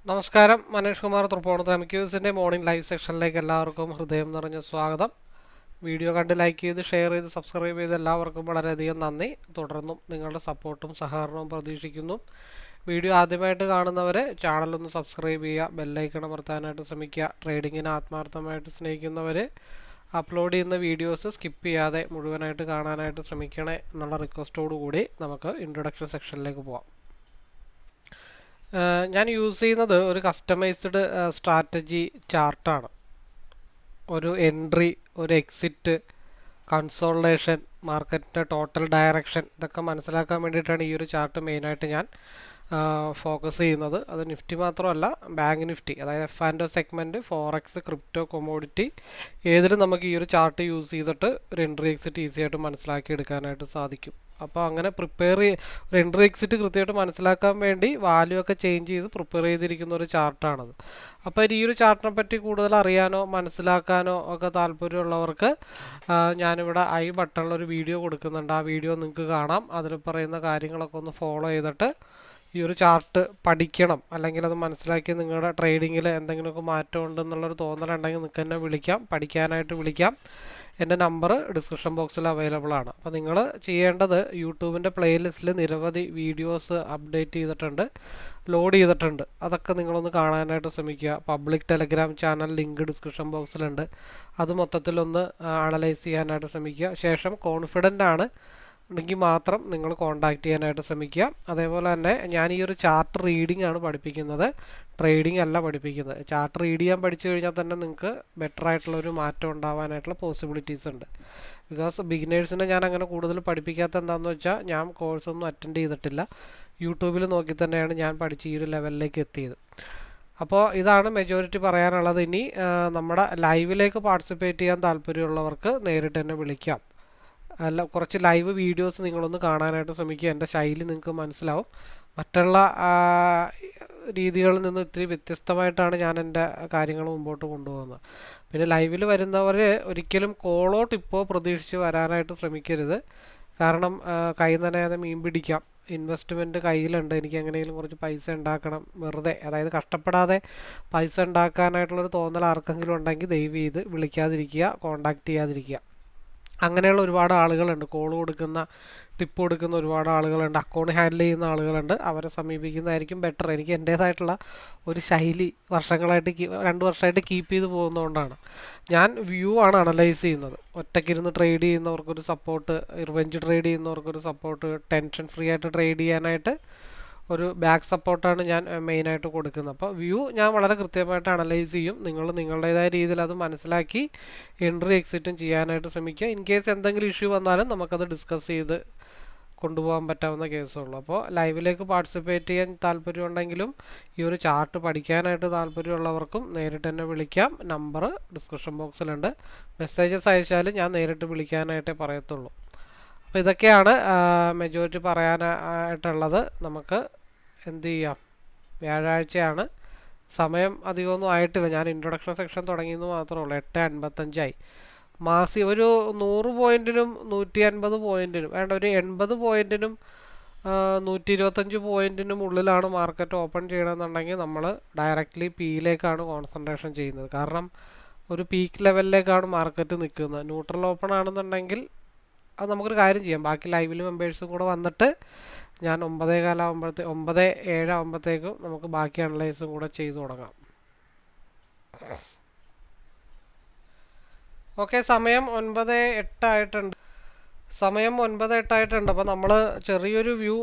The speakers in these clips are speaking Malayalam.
നമസ്കാരം, മനേഷ് കുമാർ തൃപ്പൂണിത്തുറ എംക്യൂസിൻ്റെ മോർണിംഗ് ലൈവ് സെക്ഷനിലേക്ക് എല്ലാവർക്കും ഹൃദയം നിറഞ്ഞ സ്വാഗതം. വീഡിയോ കണ്ട് ലൈക്ക് ചെയ്ത് ഷെയർ ചെയ്ത് സബ്സ്ക്രൈബ് ചെയ്ത് എല്ലാവർക്കും വളരെയധികം നന്ദി. തുടർന്നും നിങ്ങളുടെ സപ്പോർട്ടും സഹകരണവും പ്രതീക്ഷിക്കുന്നു. വീഡിയോ ആദ്യമായിട്ട് കാണുന്നവർ ചാനലൊന്ന് സബ്സ്ക്രൈബ് ചെയ്യുക, ബെല്ലൈക്കൺ അമർത്താനായിട്ട് ശ്രമിക്കുക. ട്രേഡിങ്ങിനെ ആത്മാർത്ഥമായിട്ട് സ്നേഹിക്കുന്നവർ അപ്ലോഡ് ചെയ്യുന്ന വീഡിയോസ് സ്കിപ്പ് ചെയ്യാതെ മുഴുവനായിട്ട് കാണാനായിട്ട് ശ്രമിക്കണേ എന്നുള്ള റിക്വസ്റ്റോടു കൂടി നമുക്ക് ഇൻട്രൊഡക്ഷൻ സെക്ഷനിലേക്ക് പോവാം. ഞാൻ യൂസ് ചെയ്യുന്നത് ഒരു കസ്റ്റമൈസ്ഡ് സ്ട്രാറ്റജി ചാർട്ടാണ്. ഒരു എൻട്രി, ഒരു എക്സിറ്റ്, കൺസോൾട്ടേഷൻ, മാർക്കറ്റിൻ്റെ ടോട്ടൽ ഡയറക്ഷൻ ഇതൊക്കെ മനസ്സിലാക്കാൻ വേണ്ടിയിട്ടാണ് ഈ ഒരു ചാർട്ട് മെയിനായിട്ട് ഞാൻ ഫോക്കസ് ചെയ്യുന്നത്. അത് നിഫ്റ്റി മാത്രമല്ല, ബാങ്ക് നിഫ്റ്റി, അതായത് F and segment, forex, crypto, commodity ഏതിലും നമുക്ക് ഈ ഒരു ചാർട്ട് യൂസ് ചെയ്തിട്ട് ഒരു എൻട്രി എക്സിറ്റ് ഈസി ആയിട്ട് മനസ്സിലാക്കി എടുക്കാനായിട്ട് സാധിക്കും. അപ്പോൾ അങ്ങനെ ഒരു എൻട്രി എക്സിറ്റ് കൃത്യമായിട്ട് മനസ്സിലാക്കാൻ വേണ്ടി വാല്യൂ ഒക്കെ ചേഞ്ച് ചെയ്ത് പ്രിപ്പയർ ചെയ്തിരിക്കുന്ന ഒരു ചാർട്ടാണത്. അപ്പോൾ ഈ ഒരു ചാർട്ടിനെ പറ്റി കൂടുതൽ അറിയാനോ മനസ്സിലാക്കാനോ ഒക്കെ താല്പര്യമുള്ളവർക്ക് ഞാനിവിടെ ഐ ബട്ടണിലൊരു വീഡിയോ കൊടുക്കുന്നുണ്ട്. ആ വീഡിയോ നിങ്ങൾക്ക് കാണാം. അതിൽ പറയുന്ന കാര്യങ്ങളൊക്കെ ഒന്ന് ഫോളോ ചെയ്തിട്ട് ഈ ഒരു ചാർട്ട് പഠിക്കണം, അല്ലെങ്കിൽ അത് മനസ്സിലാക്കി നിങ്ങളുടെ ട്രേഡിങ്ങിൽ എന്തെങ്കിലുമൊക്കെ മാറ്റം ഉണ്ടെന്നുള്ളൊരു തോന്നലുണ്ടെങ്കിൽ നിങ്ങൾക്ക് എന്നെ വിളിക്കാം, പഠിക്കാനായിട്ട് വിളിക്കാം. എൻ്റെ നമ്പർ ഡിസ്ക്രിപ്ഷൻ ബോക്സിൽ അവൈലബിൾ ആണ്. അപ്പോൾ നിങ്ങൾ ചെയ്യേണ്ടത് യൂട്യൂബിൻ്റെ പ്ലേലിസ്റ്റിൽ നിരവധി വീഡിയോസ് അപ്ഡേറ്റ് ചെയ്തിട്ടുണ്ട്, ലോഡ് ചെയ്തിട്ടുണ്ട്. അതൊക്കെ നിങ്ങളൊന്ന് കാണാനായിട്ട് ശ്രമിക്കുക. Public Telegram channel link description ബോക്സിലുണ്ട്. അത് മൊത്തത്തിലൊന്ന് അനലൈസ് ചെയ്യാനായിട്ട് ശ്രമിക്കുക. ശേഷം കോൺഫിഡൻ്റ് ആണ് ഉണ്ടെങ്കിൽ മാത്രം നിങ്ങൾ കോൺടാക്റ്റ് ചെയ്യാനായിട്ട് ശ്രമിക്കുക. അതേപോലെ തന്നെ ഞാൻ ഈ ഒരു ചാർട്ട് റീഡിംഗ് ആണ് പഠിപ്പിക്കുന്നത്, ട്രേഡിംഗ് അല്ല പഠിപ്പിക്കുന്നത്. ചാർട്ട് റീഡ് ചെയ്യാൻ പഠിച്ചു കഴിഞ്ഞാൽ തന്നെ നിങ്ങൾക്ക് ബെറ്റർ ആയിട്ടുള്ളൊരു മാറ്റം ഉണ്ടാവാനായിട്ടുള്ള പോസിബിലിറ്റീസ് ഉണ്ട്. ബിക്കോസ് ബിഗിനേഴ്സിനെ ഞാൻ അങ്ങനെ കൂടുതൽ പഠിപ്പിക്കാത്ത എന്താണെന്ന് വെച്ചാൽ ഞാൻ കോഴ്സൊന്നും അറ്റൻഡ് ചെയ്തിട്ടില്ല. യൂട്യൂബിൽ നോക്കി തന്നെയാണ് ഞാൻ പഠിച്ച് ഈ ഒരു ലെവലിലേക്ക് എത്തിയത്. അപ്പോൾ ഇതാണ് മെജോറിറ്റി പറയാനുള്ളത്. ഇനി നമ്മുടെ ലൈവിലേക്ക് പാർട്ടിസിപ്പേറ്റ് ചെയ്യാൻ താല്പര്യമുള്ളവർക്ക് നേരിട്ട് തന്നെ വിളിക്കാം. അല്ല, കുറച്ച് ലൈവ് വീഡിയോസ് നിങ്ങളൊന്ന് കാണാനായിട്ട് ശ്രമിക്കുക. എൻ്റെ ശൈലി നിങ്ങൾക്ക് മനസ്സിലാവും. മറ്റുള്ള രീതികളിൽ നിന്ന് ഇത്തിരി വ്യത്യസ്തമായിട്ടാണ് ഞാൻ എൻ്റെ കാര്യങ്ങൾ മുമ്പോട്ട് കൊണ്ടുപോകുന്നത്. പിന്നെ ലൈവിൽ വരുന്നവർ ഒരിക്കലും കോളോ ടിപ്പോ പ്രതീക്ഷിച്ച് വരാനായിട്ട് ശ്രമിക്കരുത്. കാരണം കൈ നനയാതെ മീൻ പിടിക്കാം. ഇൻവെസ്റ്റ്മെൻറ്റ് കയ്യിലുണ്ട്, എനിക്ക് എങ്ങനെയെങ്കിലും കുറച്ച് പൈസ ഉണ്ടാക്കണം, വെറുതെ അതായത് കഷ്ടപ്പെടാതെ പൈസ ഉണ്ടാക്കാനായിട്ടുള്ളൊരു തോന്നൽ ആർക്കെങ്കിലും ഉണ്ടെങ്കിൽ ദയവ് ചെയ്ത് വിളിക്കാതിരിക്കുക, കോൺടാക്റ്റ് ചെയ്യാതിരിക്കുക. അങ്ങനെയുള്ള ഒരുപാട് ആളുകളുണ്ട്, കോൾ കൊടുക്കുന്ന, ടിപ്പ് കൊടുക്കുന്ന ഒരുപാട് ആളുകളുണ്ട്, അക്കൗണ്ട് ഹാൻഡിൽ ചെയ്യുന്ന ആളുകളുണ്ട്. അവരെ സമീപിക്കുന്നതായിരിക്കും ബെറ്റർ. എനിക്ക് എൻ്റേതായിട്ടുള്ള ഒരു ശൈലി വർഷങ്ങളായിട്ട് 2 വർഷമായിട്ട് കീപ്പ് ചെയ്ത് പോകുന്നതുകൊണ്ടാണ് ഞാൻ വ്യൂ ആണ് അനലൈസ് ചെയ്യുന്നത്. ഒറ്റയ്ക്കിരുന്ന് ട്രേഡ് ചെയ്യുന്നവർക്കൊരു സപ്പോർട്ട്, റിവെഞ്ച് ട്രേഡ് ചെയ്യുന്നവർക്കൊരു സപ്പോർട്ട്, ടെൻഷൻ ഫ്രീ ആയിട്ട് ട്രേഡ് ചെയ്യാനായിട്ട് ഒരു ബാക്ക് സപ്പോർട്ടാണ് ഞാൻ മെയിനായിട്ട് കൊടുക്കുന്നത്. അപ്പോൾ വ്യൂ ഞാൻ വളരെ കൃത്യമായിട്ട് അനലൈസ് ചെയ്യും. നിങ്ങൾ നിങ്ങളുടേതായ രീതിയിൽ അത് മനസ്സിലാക്കി എൻട്രി എക്സിറ്റും ചെയ്യാനായിട്ട് ശ്രമിക്കുക. ഇൻ കേസ് എന്തെങ്കിലും ഇഷ്യൂ വന്നാലും നമുക്കത് ഡിസ്കസ് ചെയ്ത് കൊണ്ടുപോകാൻ പറ്റാവുന്ന കേസുള്ളൂ. അപ്പോൾ ലൈവിലേക്ക് പാർട്ടിസിപ്പേറ്റ് ചെയ്യാൻ താല്പര്യമുണ്ടെങ്കിലും ഈ ഒരു ചാർട്ട് പഠിക്കാനായിട്ട് താല്പര്യമുള്ളവർക്കും നേരിട്ട് തന്നെ വിളിക്കാം. നമ്പർ ഡിസ്ക്രിപ്ഷൻ ബോക്സിലുണ്ട്. മെസ്സേജസ് അയച്ചാലും ഞാൻ നേരിട്ട് വിളിക്കാനായിട്ടേ പറയത്തുള്ളൂ. അപ്പോൾ ഇതൊക്കെയാണ് മെജോറിറ്റി പറയാനായിട്ടുള്ളത്. നമുക്ക് എന്ത് ചെയ്യാം, വ്യാഴാഴ്ചയാണ്, സമയം അധികമൊന്നും ആയിട്ടില്ല. ഞാൻ ഇൻട്രൊഡക്ഷൻ സെക്ഷൻ തുടങ്ങിയെന്ന് മാത്രമേ ഉള്ളൂ. 8:55 മാസി ഒരു 100 പോയിൻറ്റിനും 150 പോയിൻറ്റിനും വേണ്ട, ഒരു 80 പോയിൻറ്റിനും 125 പോയിൻറ്റിനും ഉള്ളിലാണ് മാർക്കറ്റ് ഓപ്പൺ ചെയ്യണമെന്നുണ്ടെങ്കിൽ നമ്മൾ ഡയറക്റ്റ്ലി പിയിലേക്കാണ് കോൺസെൻട്രേഷൻ ചെയ്യുന്നത്. കാരണം ഒരു പീക്ക് ലെവലിലേക്കാണ് മാർക്കറ്റ് നിൽക്കുന്നത്. ന്യൂട്രൽ ഓപ്പൺ ആണെന്നുണ്ടെങ്കിൽ അത് നമുക്കൊരു കാര്യം ചെയ്യാം, ബാക്കി ലൈവിൽ മെമ്പേഴ്സും കൂടെ വന്നിട്ട് ഞാൻ 9:15 ആകുമ്പോഴത്തേക്കും നമുക്ക് ബാക്കി അനലൈസും കൂടെ ചെയ്തു തുടങ്ങാം. ഓക്കെ, സമയം 9:08 ആയിട്ടുണ്ട്. അപ്പോൾ നമ്മൾ ചെറിയൊരു വ്യൂ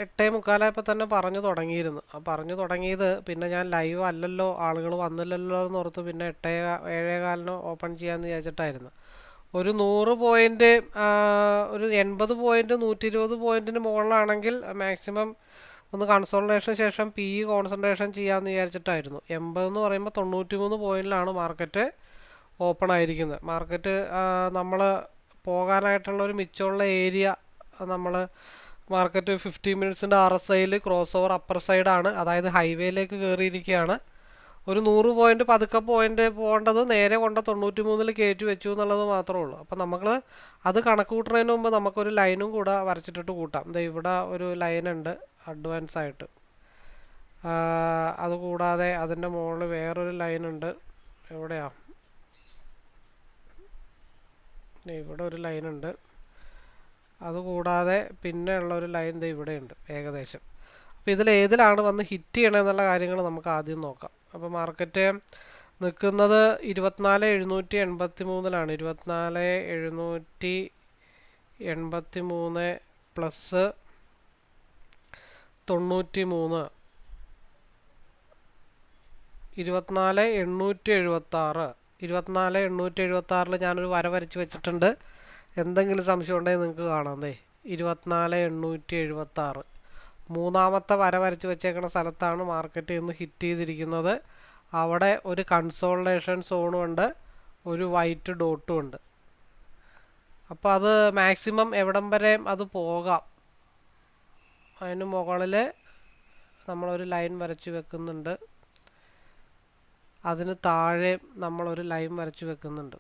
8:45 തന്നെ പറഞ്ഞു തുടങ്ങിയിരുന്നു. ആ പറഞ്ഞു തുടങ്ങിയത് പിന്നെ ഞാൻ ലൈവ് അല്ലല്ലോ, ആളുകൾ വന്നില്ലല്ലോ എന്ന് ഓർത്ത് പിന്നെ 7:15 ഓപ്പൺ ചെയ്യാമെന്ന് വിചാരിച്ചിട്ടായിരുന്നു. ഒരു 100 പോയിൻറ്റ്, ഒരു 80 പോയിൻറ്റ് 120 പോയിൻറ്റിന് മുകളിലാണെങ്കിൽ മാക്സിമം ഒന്ന് കൺസോൾട്ടേഷന് ശേഷം പി കോൺസെൻട്രേഷൻ ചെയ്യാമെന്ന് വിചാരിച്ചിട്ടായിരുന്നു. 80 എന്ന് പറയുമ്പോൾ 93 പോയിൻറ്റിലാണ് മാർക്കറ്റ് ഓപ്പൺ ആയിരിക്കുന്നത്. മാർക്കറ്റ് നമ്മൾ പോകാനായിട്ടുള്ള ഒരു മിച്ചമുള്ള ഏരിയ, നമ്മൾ മാർക്കറ്റ് 15 മിനിറ്റ്സിൻ്റെ RSIയിൽ ക്രോസ് ഓവർ അപ്പർ സൈഡാണ്, അതായത് ഹൈവേയിലേക്ക് കയറിയിരിക്കുകയാണ്. ഒരു 100 പോയിൻറ്റ് പതുക്കെ പോയിൻ്റ് പോകേണ്ടത് നേരെ കൊണ്ട് 93-ൽ കയറ്റി വെച്ചു എന്നുള്ളത് മാത്രമേ ഉള്ളൂ. അപ്പം നമ്മൾ അത് കണക്ക് കൂട്ടുന്നതിന് മുമ്പ് നമുക്കൊരു ലൈനും കൂടെ വരച്ചിട്ടിട്ട് കൂട്ടാം. ഇവിടെ ഒരു ലൈനുണ്ട് അഡ്വാൻസ് ആയിട്ട്. അതുകൂടാതെ അതിൻ്റെ മുകളിൽ വേറൊരു ലൈനുണ്ട്. എവിടെയാ? ഇവിടെ ഒരു ലൈനുണ്ട്. അതുകൂടാതെ പിന്നെ ഉള്ള ഒരു ലൈൻ ഇവിടെയുണ്ട് ഏകദേശം. അപ്പോൾ ഏതിലാണ് വന്ന് ഹിറ്റ് ചെയ്യണമെന്നുള്ള കാര്യങ്ങൾ നമുക്ക് ആദ്യം നോക്കാം. അപ്പോൾ മാർക്കറ്റ് നിൽക്കുന്നത് 24,783 24,783 പ്ലസ് 93 24,876. 24,876 ഞാനൊരു വര വരച്ച് വെച്ചിട്ടുണ്ട്. എന്തെങ്കിലും സംശയം ഉണ്ടെങ്കിൽ നിങ്ങൾക്ക് കാണാം. 24,876 മൂന്നാമത്തെ വര വരച്ച് വെച്ചേക്കുന്ന സ്ഥലത്താണ് മാർക്കറ്റ് ഇന്ന് ഹിറ്റ് ചെയ്തിരിക്കുന്നത്. അവിടെ ഒരു കൺസോൾട്ടേഷൻ സോണും ഉണ്ട്, ഒരു വൈറ്റ് ഡോട്ടും ഉണ്ട്. അപ്പോൾ അത് മാക്സിമം എവിടം വരെ അത് പോകാം. അതിന് മുകളിൽ നമ്മളൊരു ലൈൻ വരച്ച് വെക്കുന്നുണ്ട്. അതിന് താഴെ നമ്മളൊരു ലൈൻ വരച്ച് വെക്കുന്നുണ്ട്.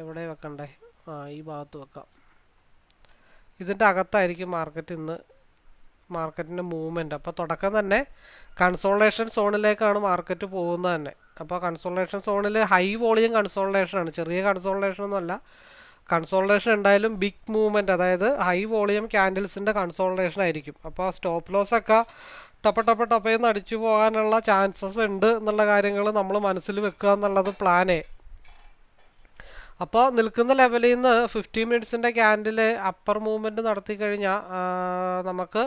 എവിടെ വെക്കണ്ടേ? ഈ ഭാഗത്ത് വെക്കാം. ഇതിൻ്റെ അകത്തായിരിക്കും മാർക്കറ്റിൻ്റെ മൂവ്മെൻറ്റ്. അപ്പോൾ തുടക്കം തന്നെ കൺസോൾട്ടേഷൻ സോണിലേക്കാണ് മാർക്കറ്റ് പോകുന്നത് തന്നെ. അപ്പോൾ കൺസോൾട്ടേഷൻ സോണിൽ ഹൈ വോളിയം കൺസോൾട്ടേഷനാണ്, ചെറിയ കൺസോൾട്ടേഷൻ ഒന്നുമല്ല. കൺസോൾട്ടേഷൻ എന്തായാലും ബിഗ് മൂവ്മെൻറ്റ്, അതായത് ഹൈ വോളിയം ക്യാൻഡിൽസിൻ്റെ കൺസോൾട്ടേഷൻ ആയിരിക്കും. അപ്പോൾ സ്റ്റോപ്പ് ലോസ് ഒക്കെ ടപ്പേന്ന് അടിച്ചു പോകാനുള്ള ചാൻസസ് ഉണ്ട് എന്നുള്ള കാര്യങ്ങൾ നമ്മൾ മനസ്സിൽ വെക്കുക എന്നുള്ളത് പ്ലാനേ. അപ്പോൾ നിൽക്കുന്ന ലെവലിൽ നിന്ന് 15 മിനിറ്റ്സിൻ്റെ ക്യാൻഡിൽ അപ്പർ മൂവ്മെൻറ്റ് നടത്തി കഴിഞ്ഞാൽ നമുക്ക്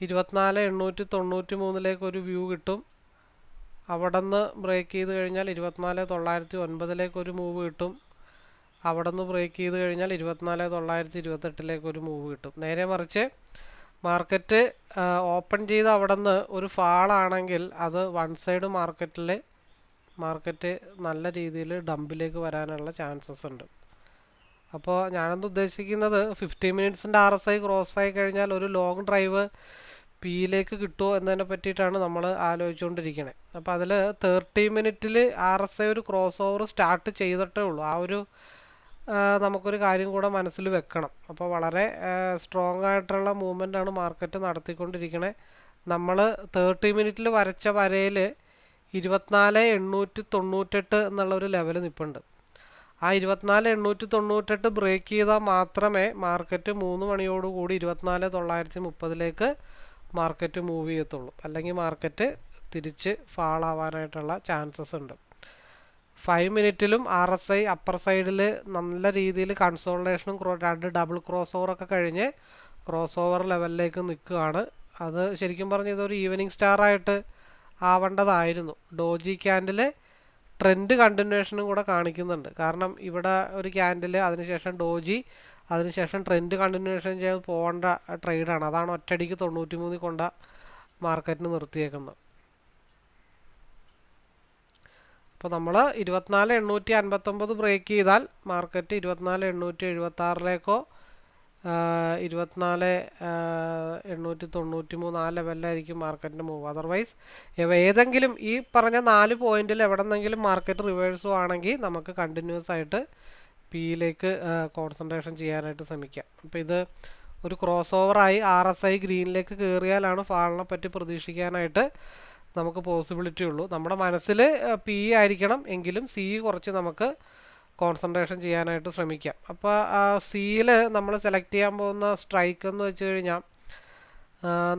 24,893 ഒരു വ്യൂ കിട്ടും. അവിടെ നിന്ന് ബ്രേക്ക് ചെയ്ത് കഴിഞ്ഞാൽ 24,909 ഒരു മൂവ് കിട്ടും. അവിടെ നിന്ന് ബ്രേക്ക് ചെയ്ത് കഴിഞ്ഞാൽ 24,928 ഒരു മൂവ് കിട്ടും. നേരെ മറിച്ച് മാർക്കറ്റ് ഓപ്പൺ ചെയ്ത് അവിടെ നിന്ന് ഒരു ഫാളാണെങ്കിൽ അത് വൺ സൈഡ് മാർക്കറ്റ് നല്ല രീതിയിൽ ഡംപിലേക്ക് വരാനുള്ള ചാൻസസ് ഉണ്ട്. അപ്പോൾ ഞാനെന്ത് ഉദ്ദേശിക്കുന്നത്, 15 മിനിറ്റ്സിൻ്റെ RSI ക്രോസ് ആയി കഴിഞ്ഞാൽ ഒരു ലോങ് ഡ്രൈവ് പിയിലേക്ക് കിട്ടുമോ എന്നതിനെ പറ്റിയിട്ടാണ് നമ്മൾ ആലോചിച്ചുകൊണ്ടിരിക്കുന്നത്. അപ്പോൾ അതിൽ 30 മിനിറ്റിൽ RSI ഒരു ക്രോസ് ഓവർ സ്റ്റാർട്ട് ചെയ്തിട്ടേ ഉള്ളൂ. നമുക്കൊരു കാര്യം കൂടെ മനസ്സിൽ വെക്കണം. അപ്പോൾ വളരെ സ്ട്രോങ് ആയിട്ടുള്ള മൂവ്മെൻ്റാണ് മാർക്കറ്റ് നടത്തിക്കൊണ്ടിരിക്കണേ. നമ്മൾ 30 മിനിറ്റിൽ വരച്ച വരയിൽ 24,898 എന്നുള്ളൊരു ലെവൽ നിൽപ്പുണ്ട്. ആ 24,898 ബ്രേക്ക് ചെയ്താൽ മാത്രമേ മാർക്കറ്റ് 3 മണിയോടുകൂടി 24,930 മാർക്കറ്റ് മൂവ് ചെയ്യത്തുള്ളൂ. അല്ലെങ്കിൽ മാർക്കറ്റ് തിരിച്ച് ഫാൾ ആവാനായിട്ടുള്ള ചാൻസസ് ഉണ്ട്. 5 മിനിറ്റിലും RSI അപ്പർ സൈഡിൽ നല്ല രീതിയിൽ കൺസോൾട്ടേഷനും 2 ഡബിൾ ക്രോസ് ഓവറൊക്കെ കഴിഞ്ഞ് ക്രോസ് ഓവർ ലെവലിലേക്ക് നിൽക്കുകയാണ്. അത് ശരിക്കും പറഞ്ഞാൽ ഇതൊരു ഈവനിങ് സ്റ്റാർ ആയിട്ട് ആവേണ്ടതായിരുന്നു. ഡോജി ക്യാൻഡിൽ ട്രെൻഡ് കണ്ടിന്യൂഷനും കൂടെ കാണിക്കുന്നുണ്ട്. കാരണം ഇവിടെ ഒരു ക്യാൻഡിൽ, അതിനുശേഷം ഡോജി, അതിനുശേഷം ട്രെൻഡ് കണ്ടിന്യൂഷൻ ചെയ്ത് പോകേണ്ട ട്രേഡാണ്. അതാണ് ഒറ്റയടിക്ക് 93 കൊണ്ട മാർക്കറ്റിന് നിർത്തിയേക്കുന്നത്. അപ്പോൾ നമ്മൾ 24,859 ബ്രേക്ക് ചെയ്താൽ മാർക്കറ്റ് 24,876 24,893 ആ ലെവലിലായിരിക്കും മാർക്കറ്റിൻ്റെ മൂവ്. അതർവൈസ് ഏതെങ്കിലും ഈ പറഞ്ഞ 4 പോയിന്റിൽ എവിടെന്നെങ്കിലും മാർക്കറ്റ് റിവേഴ്സും ആണെങ്കിൽ നമുക്ക് കണ്ടിന്യൂസ് ആയിട്ട് പിയിലേക്ക് കോൺസെൻട്രേഷൻ ചെയ്യാനായിട്ട് ശ്രമിക്കാം. അപ്പോൾ ഇത് ഒരു ക്രോസ് ഓവറായി RSI ഗ്രീനിലേക്ക് കയറിയാലാണ് ഫാളിനെ പറ്റി പ്രതീക്ഷിക്കാനായിട്ട് നമുക്ക് പോസിബിലിറ്റി ഉള്ളൂ. നമ്മുടെ മനസ്സിൽ പി ആയിരിക്കണം, എങ്കിലും സി കുറച്ച് നമുക്ക് കോൺസെൻട്രേഷൻ ചെയ്യാനായിട്ട് ശ്രമിക്കാം. അപ്പോൾ സിയിൽ നമ്മൾ സെലക്ട് ചെയ്യാൻ പോകുന്ന സ്ട്രൈക്ക് എന്ന് വെച്ച് കഴിഞ്ഞാൽ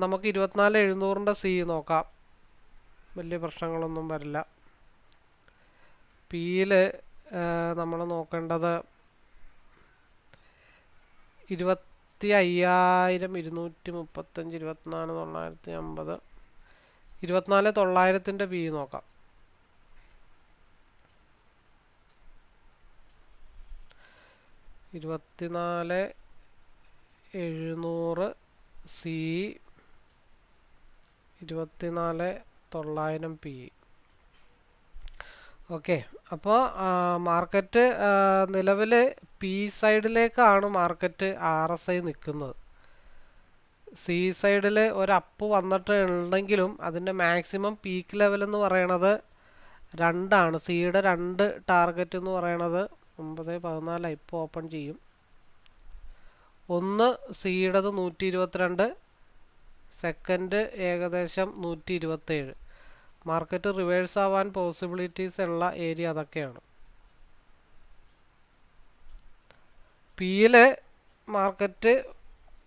നമുക്ക് 24,700 സി നോക്കാം. വലിയ പ്രശ്നങ്ങളൊന്നും വരില്ല. പിയിൽ നമ്മൾ നോക്കേണ്ടത് 25,235 24,950 24,900 പി നോക്കാം. 24,700 സി 24,900 പി. ഓക്കെ, അപ്പോൾ മാർക്കറ്റ് നിലവിൽ പി സൈഡിലേക്കാണ് മാർക്കറ്റ് RSI നിൽക്കുന്നത്. സി സൈഡിൽ ഒരു അപ്പ് വന്നിട്ട് ഉണ്ടെങ്കിലും അതിൻ്റെ മാക്സിമം പീക്ക് ലെവൽ എന്ന് പറയണത് 2 സിയുടെ 2 ടാർഗറ്റ് എന്ന് പറയണത് 9,14 ഇപ്പോൾ ഓപ്പൺ ചെയ്യും. ഒന്ന് സിയുടേത് 122, സെക്കൻഡ് ഏകദേശം 127. മാർക്കറ്റ് റിവേഴ്സ് ആവാൻ പോസിബിലിറ്റീസ് ഉള്ള ഏരിയ അതൊക്കെയാണ്. പിയിൽ മാർക്കറ്റ്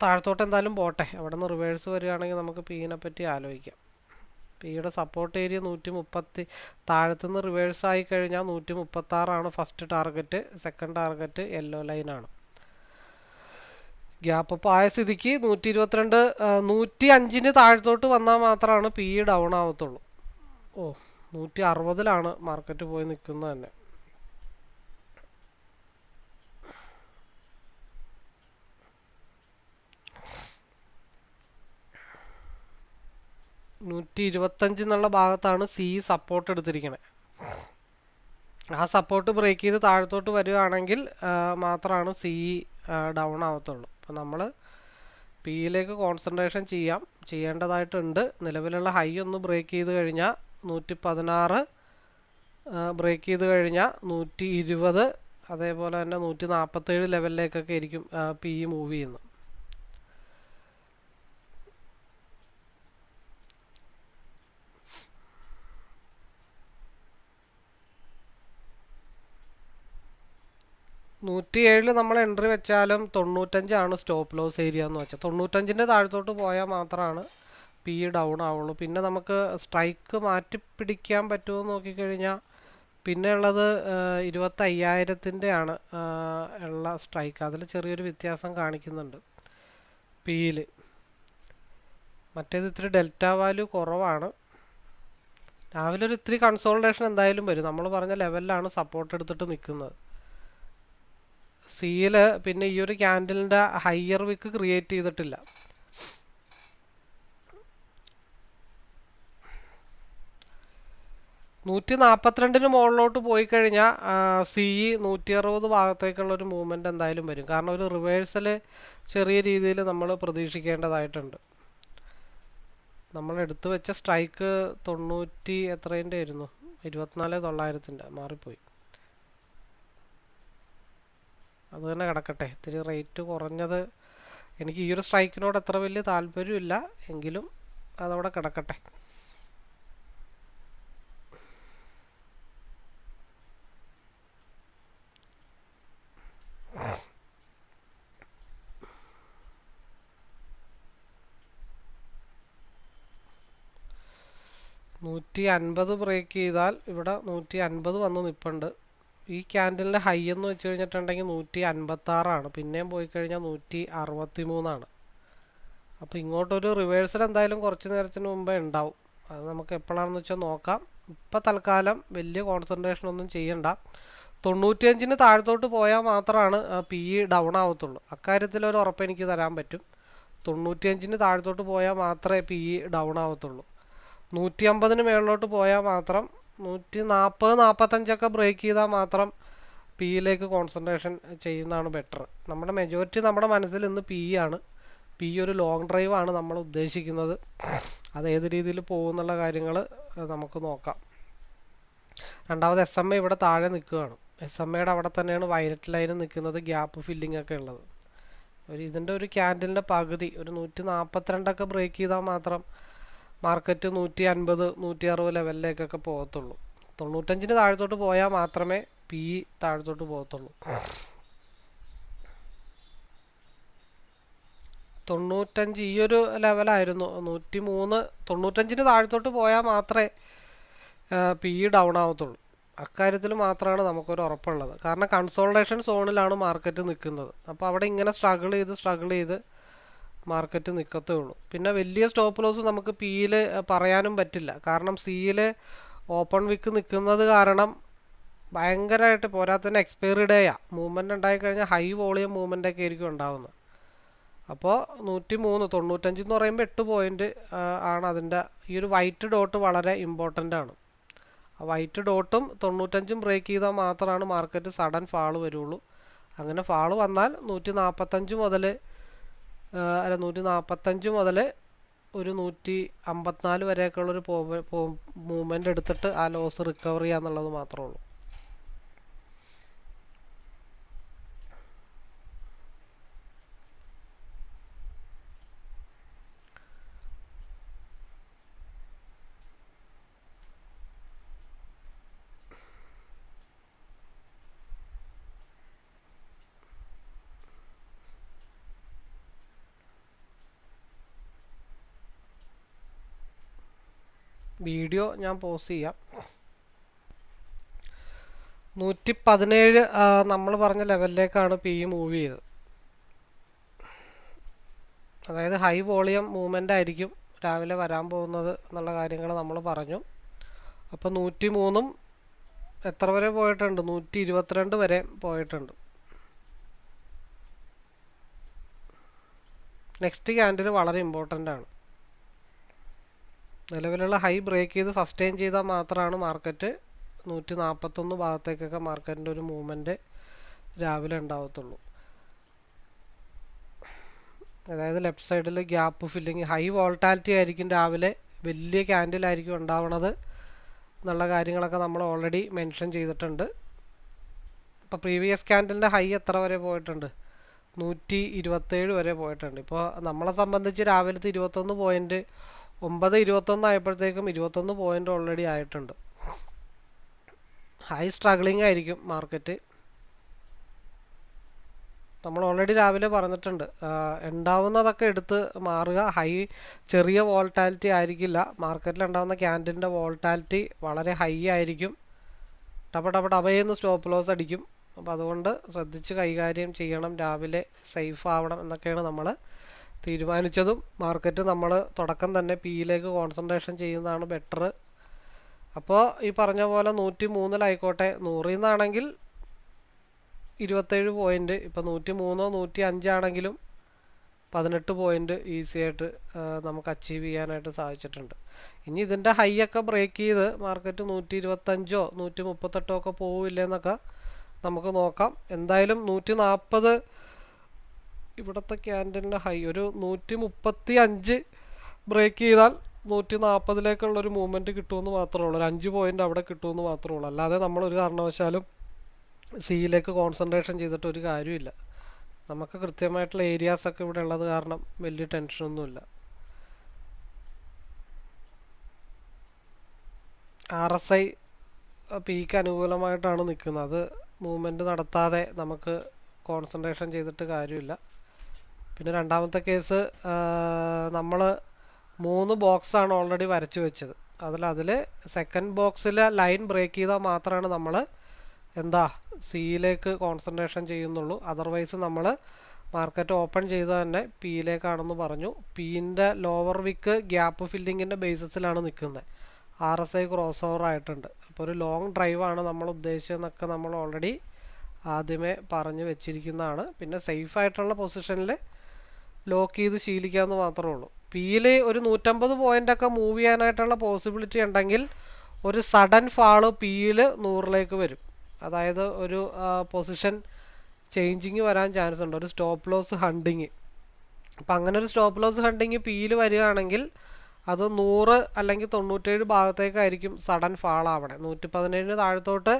താഴത്തോട്ട് എന്തായാലും പോട്ടെ, അവിടെ നിന്ന് റിവേഴ്സ് വരികയാണെങ്കിൽ നമുക്ക് പിയിനെ പറ്റി ആലോചിക്കാം. പിയുടെ സപ്പോർട്ട് ഏരിയ 130, താഴത്തുനിന്ന് റിവേഴ്സ് ആയി കഴിഞ്ഞാൽ 136 first target. Second target yellow ലൈനാണ്. ഗ്യാപ്പ് അപ്പോൾ ആയ സ്ഥിതിക്ക് 122, 105 താഴത്തോട്ട് വന്നാൽ മാത്രമാണ് പി ഡൗൺ ആവത്തുള്ളൂ. 160 മാർക്കറ്റ് പോയി നിൽക്കുന്നത് തന്നെ. $125 ഭാഗത്താണ് സി സപ്പോർട്ട് എടുത്തിരിക്കുന്നത്. ആ സപ്പോർട്ട് ബ്രേക്ക് ചെയ്ത് താഴത്തോട്ട് വരികയാണെങ്കിൽ മാത്രമാണ് സി ഡൗൺ ആവത്തുള്ളൂ. അപ്പോൾ നമ്മൾ പിയിലേക്ക് കോൺസെൻട്രേഷൻ ചെയ്യേണ്ടതായിട്ടുണ്ട്. നിലവിലുള്ള ഹൈ ഒന്ന് ബ്രേക്ക് ചെയ്ത് കഴിഞ്ഞാൽ 116, ബ്രേക്ക് ചെയ്ത് കഴിഞ്ഞാൽ 120, അതേപോലെ തന്നെ 147 ലെവലിലേക്കൊക്കെ ആയിരിക്കും പി മൂവ് ചെയ്യുന്നത്. $107 നമ്മൾ എൻട്രി വെച്ചാലും 95 സ്റ്റോപ്പ് ലോസ് ഏരിയ എന്ന് വെച്ചാൽ. 95 താഴത്തോട്ട് പോയാൽ മാത്രമാണ് പി ഡൗൺ ആവുള്ളൂ. പിന്നെ നമുക്ക് സ്ട്രൈക്ക് മാറ്റി പിടിക്കാൻ പറ്റുമോ എന്ന് നോക്കിക്കഴിഞ്ഞാൽ പിന്നെ ഉള്ളത് 25,000 ഉള്ള സ്ട്രൈക്ക്. അതിൽ ചെറിയൊരു വ്യത്യാസം കാണിക്കുന്നുണ്ട് പിയിൽ. മറ്റേത് ഇത്തിരി ഡെൽറ്റ വാല്യൂ കുറവാണ്. രാവിലെ ഒരു ഇത്തിരി കൺസോൾട്ടേഷൻ എന്തായാലും വരും. നമ്മൾ പറഞ്ഞ ലെവലിലാണ് സപ്പോർട്ട് എടുത്തിട്ട് നിൽക്കുന്നത്. സിയിൽ പിന്നെ ഈ ഒരു ക്യാൻഡലിൻ്റെ ഹയർ വിക്ക് ക്രിയേറ്റ് ചെയ്തിട്ടില്ല. $142 മുകളിലോട്ട് പോയി കഴിഞ്ഞാൽ സി 160 ഭാഗത്തേക്കുള്ള ഒരു മൂവ്മെൻറ്റ് എന്തായാലും വരും. കാരണം ഒരു റിവേഴ്സൽ ചെറിയ രീതിയിൽ നമ്മൾ പ്രതീക്ഷിക്കേണ്ടതായിട്ടുണ്ട്. നമ്മൾ എടുത്തു വെച്ച സ്ട്രൈക്ക് 90 എത്രേൻ്റെ ആയിരുന്നു, 24,900 മാറിപ്പോയി. അത് തന്നെ കിടക്കട്ടെ. ഇത്തിരി റേറ്റ് കുറഞ്ഞത് എനിക്ക് ഈ ഒരു സ്ട്രൈക്കിനോട് അത്ര വലിയ താല്പര്യമില്ല, എങ്കിലും അതവിടെ കിടക്കട്ടെ. $150 ബ്രേക്ക് ചെയ്താൽ ഇവിടെ 150 വന്ന് നിൽപ്പുണ്ട്. ഈ ക്യാൻഡലിൻ്റെ ഹൈ എന്ന് വെച്ച് കഴിഞ്ഞിട്ടുണ്ടെങ്കിൽ 156, പിന്നെയും പോയി കഴിഞ്ഞാൽ 163. അപ്പോൾ ഇങ്ങോട്ടൊരു റിവേഴ്സൽ എന്തായാലും കുറച്ച് നേരത്തിന് മുമ്പേ ഉണ്ടാവും. അത് നമുക്ക് എപ്പോഴാണെന്ന് വെച്ചാൽ നോക്കാം. ഇപ്പം തൽക്കാലം വലിയ കോൺസെൻട്രേഷൻ ഒന്നും ചെയ്യണ്ട. 95 താഴത്തോട്ട് പോയാൽ മാത്രമാണ് പി ഡൗൺ ആവത്തുള്ളൂ. അക്കാര്യത്തിൽ ഒരു ഉറപ്പ് എനിക്ക് തരാൻ പറ്റും. 95 താഴത്തോട്ട് പോയാൽ മാത്രമേ പി ഡൗൺ ആവത്തുള്ളൂ. 150 മേളിലോട്ട് പോയാൽ മാത്രം, 140-145 ബ്രേക്ക് ചെയ്താൽ മാത്രം പിയിലേക്ക് കോൺസെൻട്രേഷൻ ചെയ്യുന്നതാണ് ബെറ്റർ. നമ്മുടെ മെജോറിറ്റി നമ്മുടെ മനസ്സിൽ ഇന്ന് പി ആണ്. പി ഒരു ലോങ് ഡ്രൈവ് ആണ് നമ്മൾ ഉദ്ദേശിക്കുന്നത്. അത് ഏത് രീതിയിൽ പോകുന്നുള്ള കാര്യങ്ങൾ നമുക്ക് നോക്കാം. രണ്ടാമത് SMA ഇവിടെ താഴെ നിൽക്കുകയാണ്. SMAയുടെ അവിടെ തന്നെയാണ് വയലറ്റ് ലൈൻ നിൽക്കുന്നത്, ഗ്യാപ്പ് ഫില്ലിംഗ് ഒക്കെ ഉള്ളത്. ഇതിൻ്റെ ഒരു ക്യാൻഡലിൻ്റെ പകുതി ഒരു 142 ബ്രേക്ക് ചെയ്താൽ മാത്രം മാർക്കറ്റ് 150, 160 ലെവലിലേക്കൊക്കെ പോകത്തുള്ളൂ. 95 താഴത്തോട്ട് പോയാൽ മാത്രമേ പി താഴത്തോട്ട് പോകത്തുള്ളൂ. 95 ഈ ഒരു ലെവലായിരുന്നു 103. 95 താഴത്തോട്ട് പോയാൽ മാത്രമേ പി ഡൗൺ ആവത്തുള്ളൂ. അക്കാര്യത്തിൽ മാത്രമാണ് നമുക്കൊരു ഉറപ്പുള്ളത്. കാരണം കൺസോൾട്ടേഷൻ സോണിലാണ് മാർക്കറ്റ് നിൽക്കുന്നത്. അപ്പോൾ അവിടെ ഇങ്ങനെ സ്ട്രഗിൾ ചെയ്ത് മാർക്കറ്റ് നിൽക്കത്തേ ഉള്ളൂ. പിന്നെ വലിയ സ്റ്റോപ്പ് ലോസ് നമുക്ക് പിയിൽ പറയാനും പറ്റില്ല. കാരണം സിയിൽ ഓപ്പൺ വിക്ക് നിൽക്കുന്നത് കാരണം ഭയങ്കരമായിട്ട് പോരാത്തന്നെ എക്സ്പയറി ഡേയാണ്. മൂവ്മെൻറ്റ് ഉണ്ടായിക്കഴിഞ്ഞാൽ ഹൈ വോളിയം മൂവ്മെൻ്റ് ഒക്കെ ആയിരിക്കും ഉണ്ടാകുന്നത്. അപ്പോൾ 103, 95 എന്ന് പറയുമ്പോൾ 8 പോയിൻ്റ് ആണ് അതിൻ്റെ. ഈ ഒരു വൈറ്റ് ഡോട്ട് വളരെ ഇമ്പോർട്ടൻ്റ് ആണ്. ആ വൈറ്റ് ഡോട്ടും 95 ബ്രേക്ക് ചെയ്താൽ മാത്രമാണ് മാർക്കറ്റ് സഡൻ ഫാള് വരുള്ളൂ. അങ്ങനെ ഫാള് വന്നാൽ 145 മുതൽ ഒരു 154 വരെയൊക്കെയുള്ളൊരു മൂവ്മെൻ്റ് എടുത്തിട്ട് ആ ലോസ് റിക്കവർ ചെയ്യുക എന്നുള്ളത് മാത്രമേ ഉള്ളൂ. വീഡിയോ ഞാൻ പോസ് ചെയ്യാം. 117 നമ്മൾ പറഞ്ഞ ലെവലിലേക്കാണ് പി മൂവ് ചെയ്തത്. അതായത് ഹൈ വോളിയം മൂവ്മെൻ്റ് ആയിരിക്കും രാവിലെ വരാൻ പോകുന്നത് എന്നുള്ള കാര്യങ്ങൾ നമ്മൾ പറഞ്ഞു. അപ്പോൾ 103 എത്ര വരെ പോയിട്ടുണ്ട്? 122 വരെ പോയിട്ടുണ്ട്. നെക്സ്റ്റ് ക്യാൻഡിൽ വളരെ ഇമ്പോർട്ടൻ്റ് ആണ്. നിലവിലുള്ള ഹൈ ബ്രേക്ക് ചെയ്ത് സസ്റ്റെയിൻ ചെയ്താൽ മാത്രമാണ് മാർക്കറ്റ് 141 ഭാഗത്തേക്കൊക്കെ മാർക്കറ്റിൻ്റെ ഒരു മൂവ്മെൻറ്റ് രാവിലെ ഉണ്ടാവത്തുള്ളൂ. അതായത് ലെഫ്റ്റ് സൈഡിൽ ഗ്യാപ്പ് ഫില്ലിങ്, ഹൈ വോൾട്ടാലിറ്റി ആയിരിക്കും രാവിലെ, വലിയ ക്യാൻഡിലായിരിക്കും ഉണ്ടാവണത് എന്നുള്ള കാര്യങ്ങളൊക്കെ നമ്മൾ ഓൾറെഡി മെൻഷൻ ചെയ്തിട്ടുണ്ട്. ഇപ്പോൾ പ്രീവിയസ് ക്യാൻഡിലിൻ്റെ ഹൈ എത്ര വരെ പോയിട്ടുണ്ട്? 127 വരെ പോയിട്ടുണ്ട്. ഇപ്പോൾ നമ്മളെ സംബന്ധിച്ച് രാവിലത്തെ 21.921 ആയപ്പോഴത്തേക്കും 21 പോയിൻ്റ് ഓൾറെഡി ആയിട്ടുണ്ട്. ഹൈ സ്ട്രഗ്ലിംഗ് ആയിരിക്കും മാർക്കറ്റ്. നമ്മൾ ഓൾറെഡി രാവിലെ പറഞ്ഞിട്ടുണ്ട്, ഉണ്ടാവുന്നതൊക്കെ എടുത്ത് മാറുക. ചെറിയ വോൾട്ടാലിറ്റി ആയിരിക്കില്ല മാർക്കറ്റിൽ ഉണ്ടാകുന്ന ക്യാൻഡിലിൻ്റെ വോൾട്ടാലിറ്റി വളരെ ഹൈ ആയിരിക്കും. ടപയെന്ന് സ്റ്റോപ്പ് ലോസ് അടിക്കും. അപ്പോൾ അതുകൊണ്ട് ശ്രദ്ധിച്ച് കൈകാര്യം ചെയ്യണം, രാവിലെ സേഫ് ആവണം എന്നൊക്കെയാണ് നമ്മൾ തീരുമാനിച്ചതും. മാർക്കറ്റ് നമ്മൾ തുടക്കം തന്നെ പിയിലേക്ക് കോൺസെൻട്രേഷൻ ചെയ്യുന്നതാണ് ബെറ്റർ. അപ്പോൾ ഈ പറഞ്ഞ പോലെ 103 100 നിന്നാണെങ്കിൽ 27 പോയിൻ്റ്, ഇപ്പോൾ 103 105 ആണെങ്കിലും 18 പോയിൻ്റ് ഈസി ആയിട്ട് നമുക്ക് അച്ചീവ് ചെയ്യാനായിട്ട് സാധിച്ചിട്ടുണ്ട്. ഇനി ഇതിൻ്റെ ഹൈ ഒക്കെ ബ്രേക്ക് ചെയ്ത് മാർക്കറ്റ് 125 138 ഒക്കെ പോവില്ലെന്നൊക്കെ നമുക്ക് നോക്കാം. എന്തായാലും 140 ഇവിടുത്തെ ക്യാൻഡിലിൻ്റെ ഹൈ ഒരു 135 ബ്രേക്ക് ചെയ്താൽ 140-ലേക്കുള്ളൊരു മൂവ്മെൻറ്റ് കിട്ടുമെന്ന് മാത്രമേ ഉള്ളൂ. ഒരു 5 പോയിൻ്റ് അവിടെ കിട്ടുമെന്ന് മാത്രമേ ഉള്ളൂ. അല്ലാതെ നമ്മളൊരു കാരണവശാലും സിയിലേക്ക് കോൺസെൻട്രേഷൻ ചെയ്തിട്ട് ഒരു കാര്യമില്ല. നമുക്ക് കൃത്യമായിട്ടുള്ള ഏരിയാസൊക്കെ ഇവിടെ ഉള്ളത് കാരണം വലിയ ടെൻഷനൊന്നുമില്ല. RSI പീക്ക് അനുകൂലമായിട്ടാണ് നിൽക്കുന്നത്. അത് മൂവ്മെൻറ്റ് നടത്താതെ നമുക്ക് കോൺസെൻട്രേഷൻ ചെയ്തിട്ട് കാര്യമില്ല. പിന്നെ രണ്ടാമത്തെ കേസ്, നമ്മൾ 3 ബോക്സാണ് ഓൾറെഡി വരച്ചു വെച്ചത്. അതിൽ സെക്കൻഡ് ബോക്സിൽ ലൈൻ ബ്രേക്ക് ചെയ്താൽ മാത്രമാണ് നമ്മൾ സിയിലേക്ക് കോൺസെൻട്രേഷൻ ചെയ്യുന്നുള്ളൂ. അതർവൈസ് നമ്മൾ മാർക്കറ്റ് ഓപ്പൺ ചെയ്ത് തന്നെ പിയിലേക്കാണെന്ന് പറഞ്ഞു. പിൻ്റെ ലോവർ വിക്ക് ഗ്യാപ്പ് ഫില്ലിങ്ങിൻ്റെ ബേസിസിലാണ് നിൽക്കുന്നത്. RSI ക്രോസ് ഓവർ ആയിട്ടുണ്ട്. അപ്പോൾ ഒരു ലോങ് ഡ്രൈവാണ് നമ്മൾ ഉദ്ദേശിച്ചതെന്നൊക്കെ നമ്മൾ ഓൾറെഡി ആദ്യമേ പറഞ്ഞു വെച്ചിരിക്കുന്നതാണ്. പിന്നെ സേഫ് ആയിട്ടുള്ള പൊസിഷനിൽ ലോക്ക് ചെയ്ത് ശീലിക്കാമെന്ന് മാത്രമേ ഉള്ളൂ. പിയിൽ ഒരു 150 പോയിൻ്റൊക്കെ മൂവ് ചെയ്യാനായിട്ടുള്ള പോസിബിലിറ്റി ഉണ്ടെങ്കിൽ ഒരു സഡൻ ഫാള് പിയിൽ 100-ലേക്ക് വരും. അതായത് ഒരു പൊസിഷൻ ചേഞ്ചിങ് വരാൻ ചാൻസ് ഉണ്ട്, ഒരു സ്റ്റോപ്പ് ലോസ് ഹണ്ടിങ്. അപ്പം അങ്ങനെ ഒരു സ്റ്റോപ്പ് ലോസ് ഹണ്ടിങ് പിയിൽ വരികയാണെങ്കിൽ അത് 100 അല്ലെങ്കിൽ 97 ഭാഗത്തേക്കായിരിക്കും സഡൻ ഫാൾ ആവണേ. 117 താഴത്തോട്ട്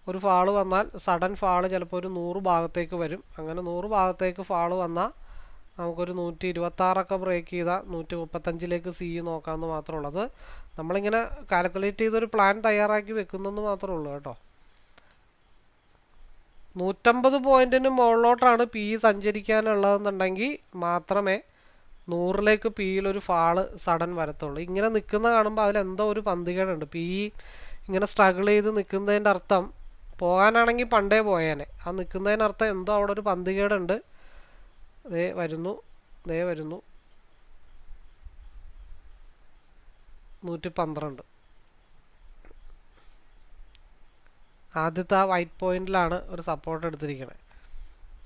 ഒരു ഫാള് വന്നാൽ സഡൻ ഫാള് ചിലപ്പോൾ ഒരു 100 ഭാഗത്തേക്ക് വരും. അങ്ങനെ 100 ഭാഗത്തേക്ക് ഫാള് വന്നാൽ നമുക്കൊരു 126 ബ്രേക്ക് ചെയ്താൽ 135-ലേക്ക് സി നോക്കാമെന്ന് മാത്രമേ ഉള്ളൂ. അത് നമ്മളിങ്ങനെ കാൽക്കുലേറ്റ് ചെയ്തൊരു പ്ലാൻ തയ്യാറാക്കി വെക്കുന്നെന്ന് മാത്രമേ ഉള്ളൂ കേട്ടോ. 150 പോയിൻറ്റിന് മുകളിലോട്ടാണ് പി സഞ്ചരിക്കാനുള്ളതെന്നുണ്ടെങ്കിൽ മാത്രമേ 100-ലേക്ക് പിയിലൊരു ഫാള് സഡൻ വരത്തുള്ളൂ. ഇങ്ങനെ നിൽക്കുന്ന കാണുമ്പോൾ അതിലെന്തോ ഒരു പന്തികേടുണ്ട്. പി ഇങ്ങനെ സ്ട്രഗിൾ ചെയ്ത് നിൽക്കുന്നതിൻ്റെ അർത്ഥം, പോകാനാണെങ്കിൽ പണ്ടേ പോയേനെ, ആ നിൽക്കുന്നതിനർത്ഥം എന്തോ അവിടെ ഒരു പന്തികേടുണ്ട്. ദേ വരുന്നു 112. ആദ്യത്തെ ആ വൈറ്റ് പോയിന്റിലാണ് ഒരു സപ്പോർട്ട് എടുത്തിരിക്കുന്നത്.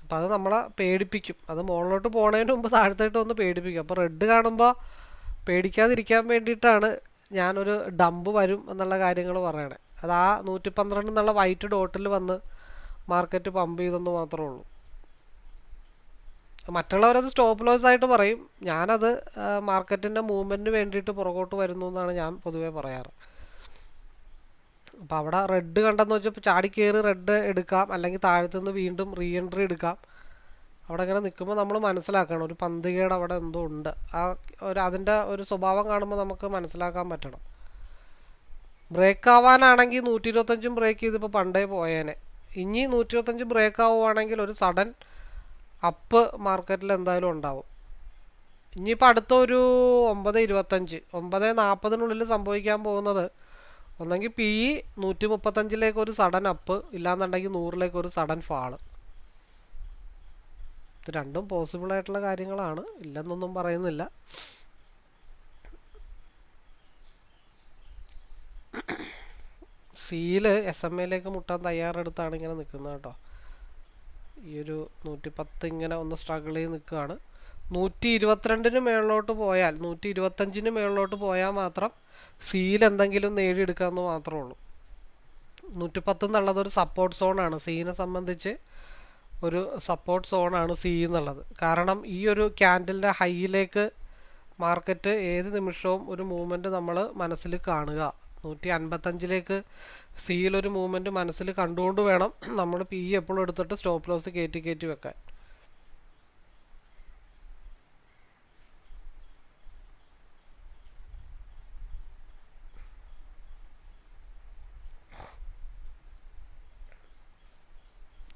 അപ്പോൾ അത് നമ്മളെ പേടിപ്പിക്കും. അത് മുകളിലോട്ട് പോണതിന് മുമ്പ് താഴത്തേട്ട് ഒന്ന് പേടിപ്പിക്കും. അപ്പോൾ റെഡ് കാണുമ്പോൾ പേടിക്കാതിരിക്കാൻ വേണ്ടിയിട്ടാണ് ഞാനൊരു ഡംപ് വരും എന്നുള്ള കാര്യങ്ങൾ പറയണേ. അത് ആ 112 എന്നുള്ള വൈറ്റ് ഡോട്ടിൽ വന്ന് മാർക്കറ്റ് പമ്പ് ചെയ്തെന്ന് മാത്രമേ ഉള്ളൂ. മറ്റുള്ളവരത് സ്റ്റോപ്പ് ലോസ് ആയിട്ട് പറയും. ഞാനത് മാർക്കറ്റിൻ്റെ മൂവ്മെൻറ്റിന് വേണ്ടിയിട്ട് പുറകോട്ട് വരുന്നു എന്നാണ് ഞാൻ പൊതുവേ പറയാറ്. അപ്പോൾ അവിടെ റെഡ് കണ്ടെന്ന് വെച്ചപ്പോൾ ചാടി കയറി റെഡ് എടുക്കാം, അല്ലെങ്കിൽ താഴത്തുനിന്ന് വീണ്ടും റീ എൻട്രി എടുക്കാം. അവിടെ ഇങ്ങനെ നിൽക്കുമ്പോൾ നമ്മൾ മനസ്സിലാക്കണം ഒരു പന്തികേട് അവിടെ എന്തോ ഉണ്ട്. അതിൻ്റെ ഒരു സ്വഭാവം കാണുമ്പോൾ നമുക്ക് മനസ്സിലാക്കാൻ പറ്റണം. ബ്രേക്ക് ആവാനാണെങ്കിൽ 125 ബ്രേക്ക് ചെയ്തിപ്പോൾ പണ്ടേ പോയേനെ. ഇനി 125 ബ്രേക്ക് ആവുകയാണെങ്കിൽ ഒരു സഡൻ അപ്പ് മാർക്കറ്റിൽ എന്തായാലും ഉണ്ടാവും. ഇനിയിപ്പോൾ അടുത്ത ഒരു 9:25 9:40 സംഭവിക്കാൻ പോകുന്നത് ഒന്നെങ്കിൽ പി ഇ 135 ഒരു സഡൻ അപ്പ്, ഇല്ലാന്നുണ്ടെങ്കിൽ 100 ഒരു സഡൻ ഫാള്. ഇത് രണ്ടും പോസിബിൾ ആയിട്ടുള്ള കാര്യങ്ങളാണ്, ഇല്ലെന്നൊന്നും പറയുന്നില്ല. സിയിൽ SMA മുട്ടാൻ തയ്യാറെടുത്താണ് ഇങ്ങനെ നിൽക്കുന്നത് കേട്ടോ. ഈ ഒരു 110 ഇങ്ങനെ ഒന്ന് സ്ട്രഗിൾ ചെയ്ത് നിൽക്കുകയാണ്. 122 മേളിലോട്ട് പോയാൽ, 125 മേളിലോട്ട് പോയാൽ മാത്രം സിയിൽ എന്തെങ്കിലും നേടിയെടുക്കാമെന്ന് മാത്രമേ ഉള്ളൂ. 110 എന്നുള്ളത് ഒരു സപ്പോർട്ട് സോണാണ്, സീനെ സംബന്ധിച്ച് ഒരു സപ്പോർട്ട് സോണാണ് സി എന്നുള്ളത്. കാരണം ഈ ഒരു ക്യാൻഡലിൻ്റെ ഹൈയിലേക്ക് മാർക്കറ്റ് ഏത് നിമിഷവും ഒരു മൂവ്മെൻറ്റ് നമ്മൾ മനസ്സിൽ കാണുക. 155 സിയിലൊരു മൂവ്മെൻറ്റ് മനസ്സിൽ കണ്ടുകൊണ്ട് വേണം നമ്മൾ പി എപ്പോഴും എടുത്തിട്ട് സ്റ്റോപ്പ് ലോസ് കയറ്റി വെക്കാൻ.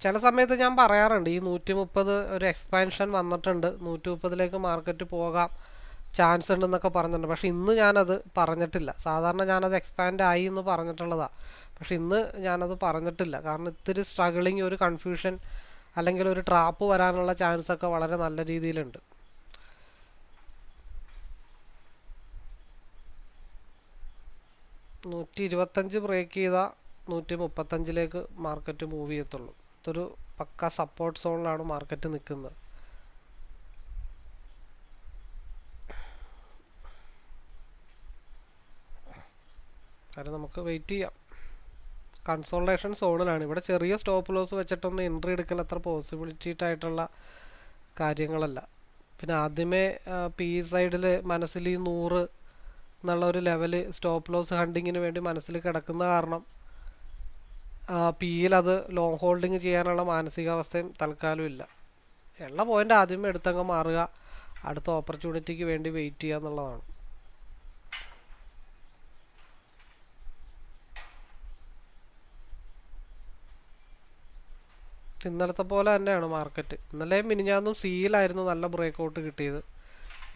ചില സമയത്ത് ഞാൻ പറയാറുണ്ട് ഈ 130 ഒരു എക്സ്പാൻഷൻ വന്നിട്ടുണ്ട്, 130 മാർക്കറ്റ് പോകാം ചാൻസ് ഉണ്ടെന്നൊക്കെ പറഞ്ഞിട്ടുണ്ട്. പക്ഷെ ഇന്ന് ഞാനത് പറഞ്ഞിട്ടില്ല. സാധാരണ ഞാനത് എക്സ്പാൻഡ് ആയി എന്ന് പറഞ്ഞിട്ടുള്ളതാണ്. പക്ഷെ ഇന്ന് ഞാനത് പറഞ്ഞിട്ടില്ല. കാരണം ഇത്തിരി സ്ട്രഗിളിങ്, ഒരു കൺഫ്യൂഷൻ അല്ലെങ്കിൽ ഒരു ട്രാപ്പ് വരാനുള്ള ചാൻസ് ഒക്കെ വളരെ നല്ല രീതിയിലുണ്ട്. $125 ബ്രേക്ക് ചെയ്താൽ 135 മാർക്കറ്റ് മൂവ് ചെയ്യത്തുള്ളൂ. ഇതൊരു പക്ക സപ്പോർട്ട് സോണിലാണ് മാർക്കറ്റ് നിൽക്കുന്നത്. കാരണം നമുക്ക് വെയിറ്റ് ചെയ്യാം. കൺസോൾട്ടേഷൻ സോണിലാണ്. ഇവിടെ ചെറിയ സ്റ്റോപ്പ് ലോസ് വെച്ചിട്ടൊന്നും എൻട്രി എടുക്കൽ അത്ര പോസിബിലിറ്റിയായിട്ടുള്ള കാര്യങ്ങളല്ല. പിന്നെ ആദ്യമേ പി സൈഡിൽ മനസ്സിൽ ഈ 100 എന്നുള്ള ഒരു ലെവല് സ്റ്റോപ്പ് ലോസ് ഹണ്ടിങ്ങിന് വേണ്ടി മനസ്സിൽ കിടക്കുന്ന കാരണം പിയിൽ അത് ലോങ് ഹോൾഡിങ് ചെയ്യാനുള്ള മാനസികാവസ്ഥയും തൽക്കാലം ഇല്ല. ഉള്ള പോയിൻ്റ് ആദ്യമേ എടുത്തങ്ങ് മാറുക, അടുത്ത ഓപ്പർച്യൂണിറ്റിക്ക് വേണ്ടി വെയിറ്റ് ചെയ്യുക എന്നുള്ളതാണ്. ഇന്നലത്തെ പോലെ തന്നെയാണ് മാർക്കറ്റ്. ഇന്നലെ മിനിഞ്ഞാന്നും സിയിലായിരുന്നു നല്ല ബ്രേക്ക് ഔട്ട് കിട്ടിയത്.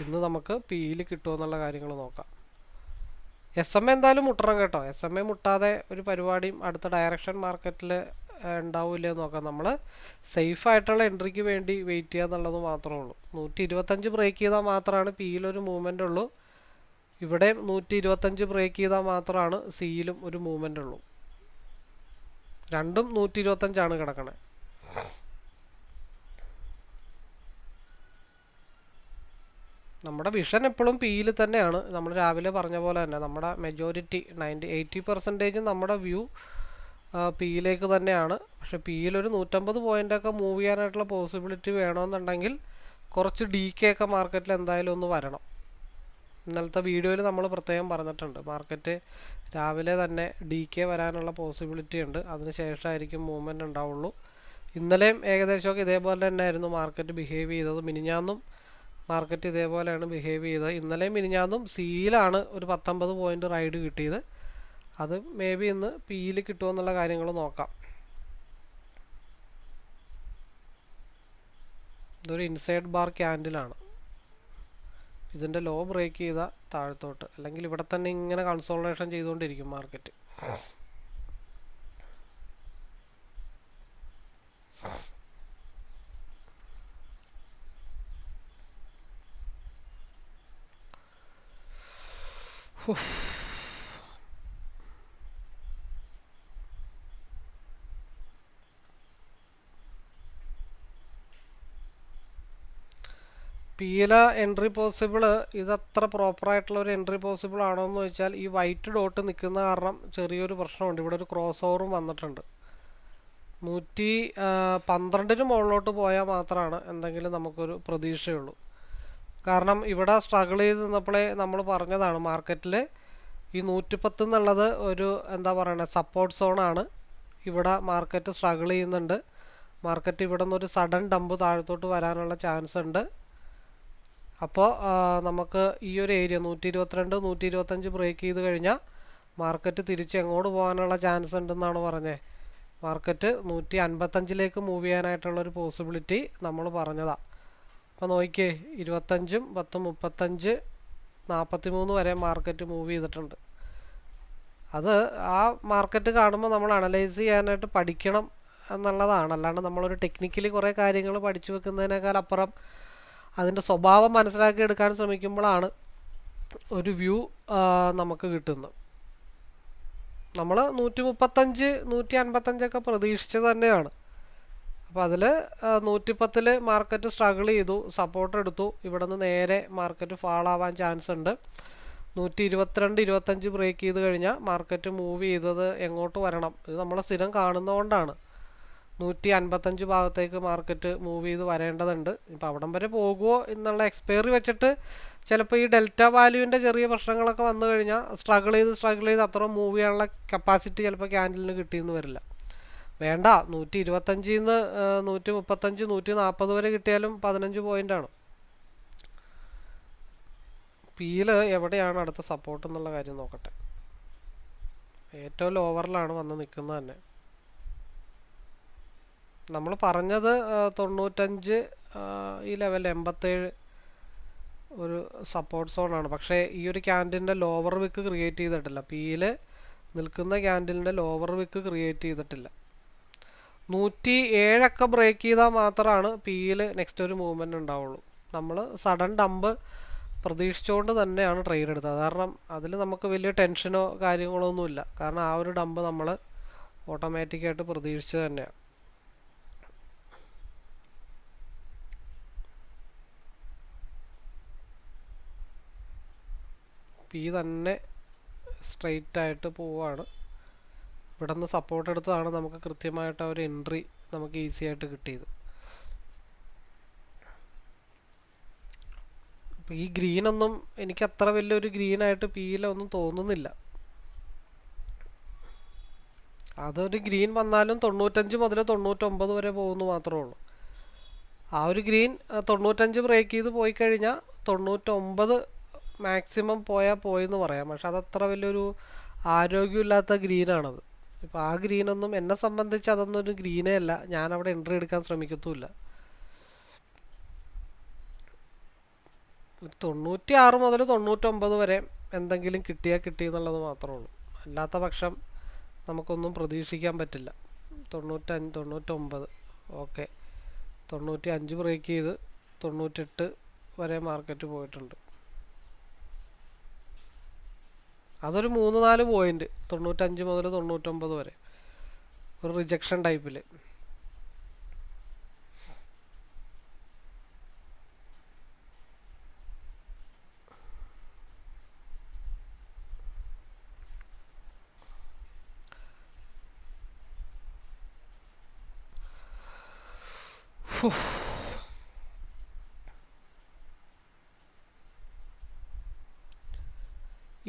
ഇന്ന് നമുക്ക് പിയിൽ കിട്ടുമോ എന്നുള്ള കാര്യങ്ങൾ നോക്കാം. SMA എന്തായാലും മുട്ടണം കേട്ടോ. SMA മുട്ടാതെ ഒരു പരിപാടിയും അടുത്ത ഡയറക്ഷൻ മാർക്കറ്റിൽ ഉണ്ടാവില്ലേ നോക്കാം. നമ്മൾ സേഫ് ആയിട്ടുള്ള എൻട്രിക്ക് വേണ്ടി വെയിറ്റ് ചെയ്യുക എന്നുള്ളത് മാത്രമേ ഉള്ളൂ. 125 ബ്രേക്ക് ചെയ്താൽ മാത്രമാണ് പിയിലൊരു മൂവ്മെൻ്റ് ഉള്ളൂ. ഇവിടെ 125 ബ്രേക്ക് ചെയ്താൽ മാത്രമാണ് സിയിലും ഒരു മൂവ്മെൻ്റ് ഉള്ളൂ. രണ്ടും 125 കിടക്കണേ. നമ്മുടെ വിഷൻ എപ്പോഴും പിയിൽ തന്നെയാണ്. നമ്മൾ രാവിലെ പറഞ്ഞ പോലെ തന്നെ നമ്മുടെ മെജോറിറ്റി 80% നമ്മുടെ വ്യൂ പിയിലേക്ക് തന്നെയാണ്. പക്ഷെ പിയിലൊരു 150 പോയിൻ്റൊക്കെ മൂവ് ചെയ്യാനായിട്ടുള്ള പോസിബിലിറ്റി വേണമെന്നുണ്ടെങ്കിൽ കുറച്ച് DK ഒക്കെ മാർക്കറ്റിൽ എന്തായാലും ഒന്ന് വരണം. ഇന്നലത്തെ വീഡിയോയിൽ നമ്മൾ പ്രത്യേകം പറഞ്ഞിട്ടുണ്ട്, മാർക്കറ്റ് രാവിലെ തന്നെ DK വരാനുള്ള പോസിബിലിറ്റി ഉണ്ട്. അതിന് ശേഷമായിരിക്കും മൂവ്മെൻറ്റ് ഉണ്ടാവുള്ളൂ. ഇന്നലെയും ഏകദേശമൊക്കെ ഇതേപോലെ തന്നെയായിരുന്നു മാർക്കറ്റ് ബിഹേവ് ചെയ്തത്. മിനിഞ്ഞാന്നും മാർക്കറ്റ് ഇതേപോലെയാണ് ബിഹേവ് ചെയ്തത്. ഇന്നലെയും മിനിഞ്ഞാന്നും സിയിലാണ് ഒരു 19 പോയിൻ്റ് റൈഡ് കിട്ടിയത്. അത് മേ ബി ഇന്ന് പിയിൽ കിട്ടുമെന്നുള്ള കാര്യങ്ങൾ നോക്കാം. ഇതൊരു ഇൻസൈഡ് ബാർ ക്യാൻഡിലാണ്. ഇതിൻ്റെ ലോ ബ്രേക്ക് ചെയ്താൽ താഴത്തോട്ട്, അല്ലെങ്കിൽ ഇവിടെ തന്നെ ഇങ്ങനെ കൺസോൾട്ടേഷൻ ചെയ്തുകൊണ്ടിരിക്കും മാർക്കറ്റ്. പിയില എൻട്രി പോസിബിൾ, ഇതത്ര പ്രോപ്പറായിട്ടുള്ള ഒരു എൻട്രി പോസിബിൾ ആണോ എന്ന് ചോദിച്ചാൽ ഈ വൈറ്റ് ഡോട്ട് നിൽക്കുന്ന കാരണം ചെറിയൊരു പ്രശ്നമുണ്ട്. ഇവിടെ ഒരു ക്രോസ് ഓവറും വന്നിട്ടുണ്ട്. 112 മുകളിലോട്ട് പോയാൽ മാത്രമാണ് എന്തെങ്കിലും നമുക്കൊരു പ്രതീക്ഷയുള്ളൂ. കാരണം ഇവിടെ സ്ട്രഗിൾ ചെയ്ത് നിന്നപ്പോഴേ നമ്മൾ പറഞ്ഞതാണ്, മാർക്കറ്റിൽ ഈ 110 എന്നുള്ളത് ഒരു എന്താ പറയുക സപ്പോർട്ട് സോണാണ്. ഇവിടെ മാർക്കറ്റ് സ്ട്രഗിൾ ചെയ്യുന്നുണ്ട്. മാർക്കറ്റ് ഇവിടെ നിന്നൊരു സഡൻ ഡംപ് താഴത്തോട്ട് വരാനുള്ള ചാൻസ് ഉണ്ട്. അപ്പോൾ നമുക്ക് ഈ ഒരു ഏരിയ 122 125 ബ്രേക്ക് ചെയ്ത് കഴിഞ്ഞാൽ മാർക്കറ്റ് തിരിച്ച് എങ്ങോട്ട് പോകാനുള്ള ചാൻസ് ഉണ്ടെന്നാണ് പറഞ്ഞത്. മാർക്കറ്റ് 155 മൂവ് ചെയ്യാനായിട്ടുള്ളൊരു പോസിബിലിറ്റി നമ്മൾ പറഞ്ഞതാണ്. അപ്പോൾ നോക്കിയേ 25, 10, 35, 43 വരെ മാർക്കറ്റ് മൂവ് ചെയ്തിട്ടുണ്ട്. അത് ആ മാർക്കറ്റ് കാണുമ്പോൾ നമ്മൾ അനലൈസ് ചെയ്യാനായിട്ട് പഠിക്കണം എന്നുള്ളതാണ്. അല്ലാണ്ട് നമ്മളൊരു ടെക്നിക്കലി കുറേ കാര്യങ്ങൾ പഠിച്ചു വെക്കുന്നതിനേക്കാൾ അപ്പുറം അതിൻ്റെ സ്വഭാവം മനസ്സിലാക്കി എടുക്കാൻ ശ്രമിക്കുമ്പോഴാണ് ഒരു വ്യൂ നമുക്ക് കിട്ടുന്നത്. നമ്മൾ 135, 155 പ്രതീക്ഷിച്ചത് തന്നെയാണ്. അപ്പോൾ അതിൽ 110 മാർക്കറ്റ് സ്ട്രഗിൾ ചെയ്തു, സപ്പോർട്ട് എടുത്തു. ഇവിടെ നിന്ന് നേരെ മാർക്കറ്റ് ഫാൾ ആവാൻ ചാൻസ് ഉണ്ട്. 122, 25 ബ്രേക്ക് ചെയ്ത് കഴിഞ്ഞാൽ മാർക്കറ്റ് മൂവ് ചെയ്തത് എങ്ങോട്ട് വരണം, ഇത് നമ്മൾ സ്ഥിരം കാണുന്നതുകൊണ്ടാണ് 155 ഭാഗത്തേക്ക് മാർക്കറ്റ് മൂവ് ചെയ്ത് വരേണ്ടതുണ്ട്. ഇപ്പം അവിടം വരെ പോകുമോ എന്നുള്ള എക്സ്പയറി വെച്ചിട്ട് ചിലപ്പോൾ ഈ ഡെൽറ്റ വാല്യൂവിൻ്റെ ചെറിയ പ്രശ്നങ്ങളൊക്കെ വന്നു കഴിഞ്ഞാൽ സ്ട്രഗിൾ ചെയ്ത് അത്ര മൂവ് ചെയ്യാനുള്ള കപ്പാസിറ്റി ചിലപ്പോൾ ക്യാൻഡലിന് കിട്ടിയെന്ന് വരില്ല. വേണ്ട, 125 നിന്ന് 135, 140 വരെ കിട്ടിയാലും 15 പോയിൻ്റാണ്. പിയിൽ എവിടെയാണ് അടുത്ത സപ്പോർട്ട് എന്നുള്ള കാര്യം നോക്കട്ടെ. ഏറ്റവും ലോവറിലാണ് വന്ന് നിൽക്കുന്നത് തന്നെ. നമ്മൾ പറഞ്ഞത് 95, ഈ ലെവൽ 87 ഒരു സപ്പോർട്ട് സോണാണ്. പക്ഷേ ഈ ഒരു ക്യാൻഡിലിൻ്റെ ലോവർ വിക്ക് ക്രിയേറ്റ് ചെയ്തിട്ടില്ല. പിയിൽ നിൽക്കുന്ന ക്യാൻഡിലിൻ്റെ ലോവർ വിക്ക് ക്രിയേറ്റ് ചെയ്തിട്ടില്ല. 107 ബ്രേക്ക് ചെയ്താൽ മാത്രമാണ് പിയിൽ നെക്സ്റ്റ് ഒരു മൂവ്മെൻറ്റ് ഉണ്ടാവുള്ളൂ. നമ്മൾ സഡൻ ഡംപ് പ്രതീക്ഷിച്ചുകൊണ്ട് തന്നെയാണ് ട്രേഡ് എടുത്തത്. കാരണം അതിൽ നമുക്ക് വലിയ ടെൻഷനോ കാര്യങ്ങളോ ഒന്നുമില്ല. കാരണം ആ ഒരു ഡംപ് നമ്മൾ ഓട്ടോമാറ്റിക്കായിട്ട് പ്രതീക്ഷിച്ച് തന്നെയാണ്. പി തന്നെ സ്ട്രെയിറ്റ് ആയിട്ട് പോവാണ്. ഇവിടെ നിന്ന് സപ്പോർട്ട് എടുത്തതാണ് നമുക്ക് കൃത്യമായിട്ട് ആ ഒരു എൻട്രി നമുക്ക് ഈസി ആയിട്ട് കിട്ടിയത്. അപ്പോൾ ഈ ഗ്രീനൊന്നും എനിക്ക് അത്ര വലിയൊരു ഗ്രീനായിട്ട് പിയിലൊന്നും തോന്നുന്നില്ല. അതൊരു ഗ്രീൻ വന്നാലും 95 മുതൽ 99 വരെ പോകുന്നു മാത്രമേ ഉള്ളൂ. ആ ഒരു ഗ്രീൻ 95 ബ്രേക്ക് ചെയ്ത് പോയി കഴിഞ്ഞാൽ 99 മാക്സിമം പോയെന്ന് പറയാം. പക്ഷെ അതത്ര വലിയൊരു ആരോഗ്യമില്ലാത്ത ഗ്രീനാണത്. ഇപ്പോൾ ആ ഗ്രീനൊന്നും എന്നെ സംബന്ധിച്ച് അതൊന്നും ഒരു ഗ്രീനേ അല്ല. ഞാനവിടെ എൻട്രി എടുക്കാൻ ശ്രമിക്കത്തുമില്ല. 96 മുതൽ 99 വരെ എന്തെങ്കിലും കിട്ടിയാൽ കിട്ടി എന്നുള്ളത് മാത്രമേ ഉള്ളൂ. അല്ലാത്ത പക്ഷം നമുക്കൊന്നും പ്രതീക്ഷിക്കാൻ പറ്റില്ല. 95, 99 ഓക്കെ. 95 ബ്രേക്ക് ചെയ്ത് 98 വരെ മാർക്കറ്റ് പോയിട്ടുണ്ട്. അതൊരു 3-4 പോയിന്റ് 95 മുതൽ 99 വരെ ഒരു റിജക്ഷൻ ടൈപ്പിൽ.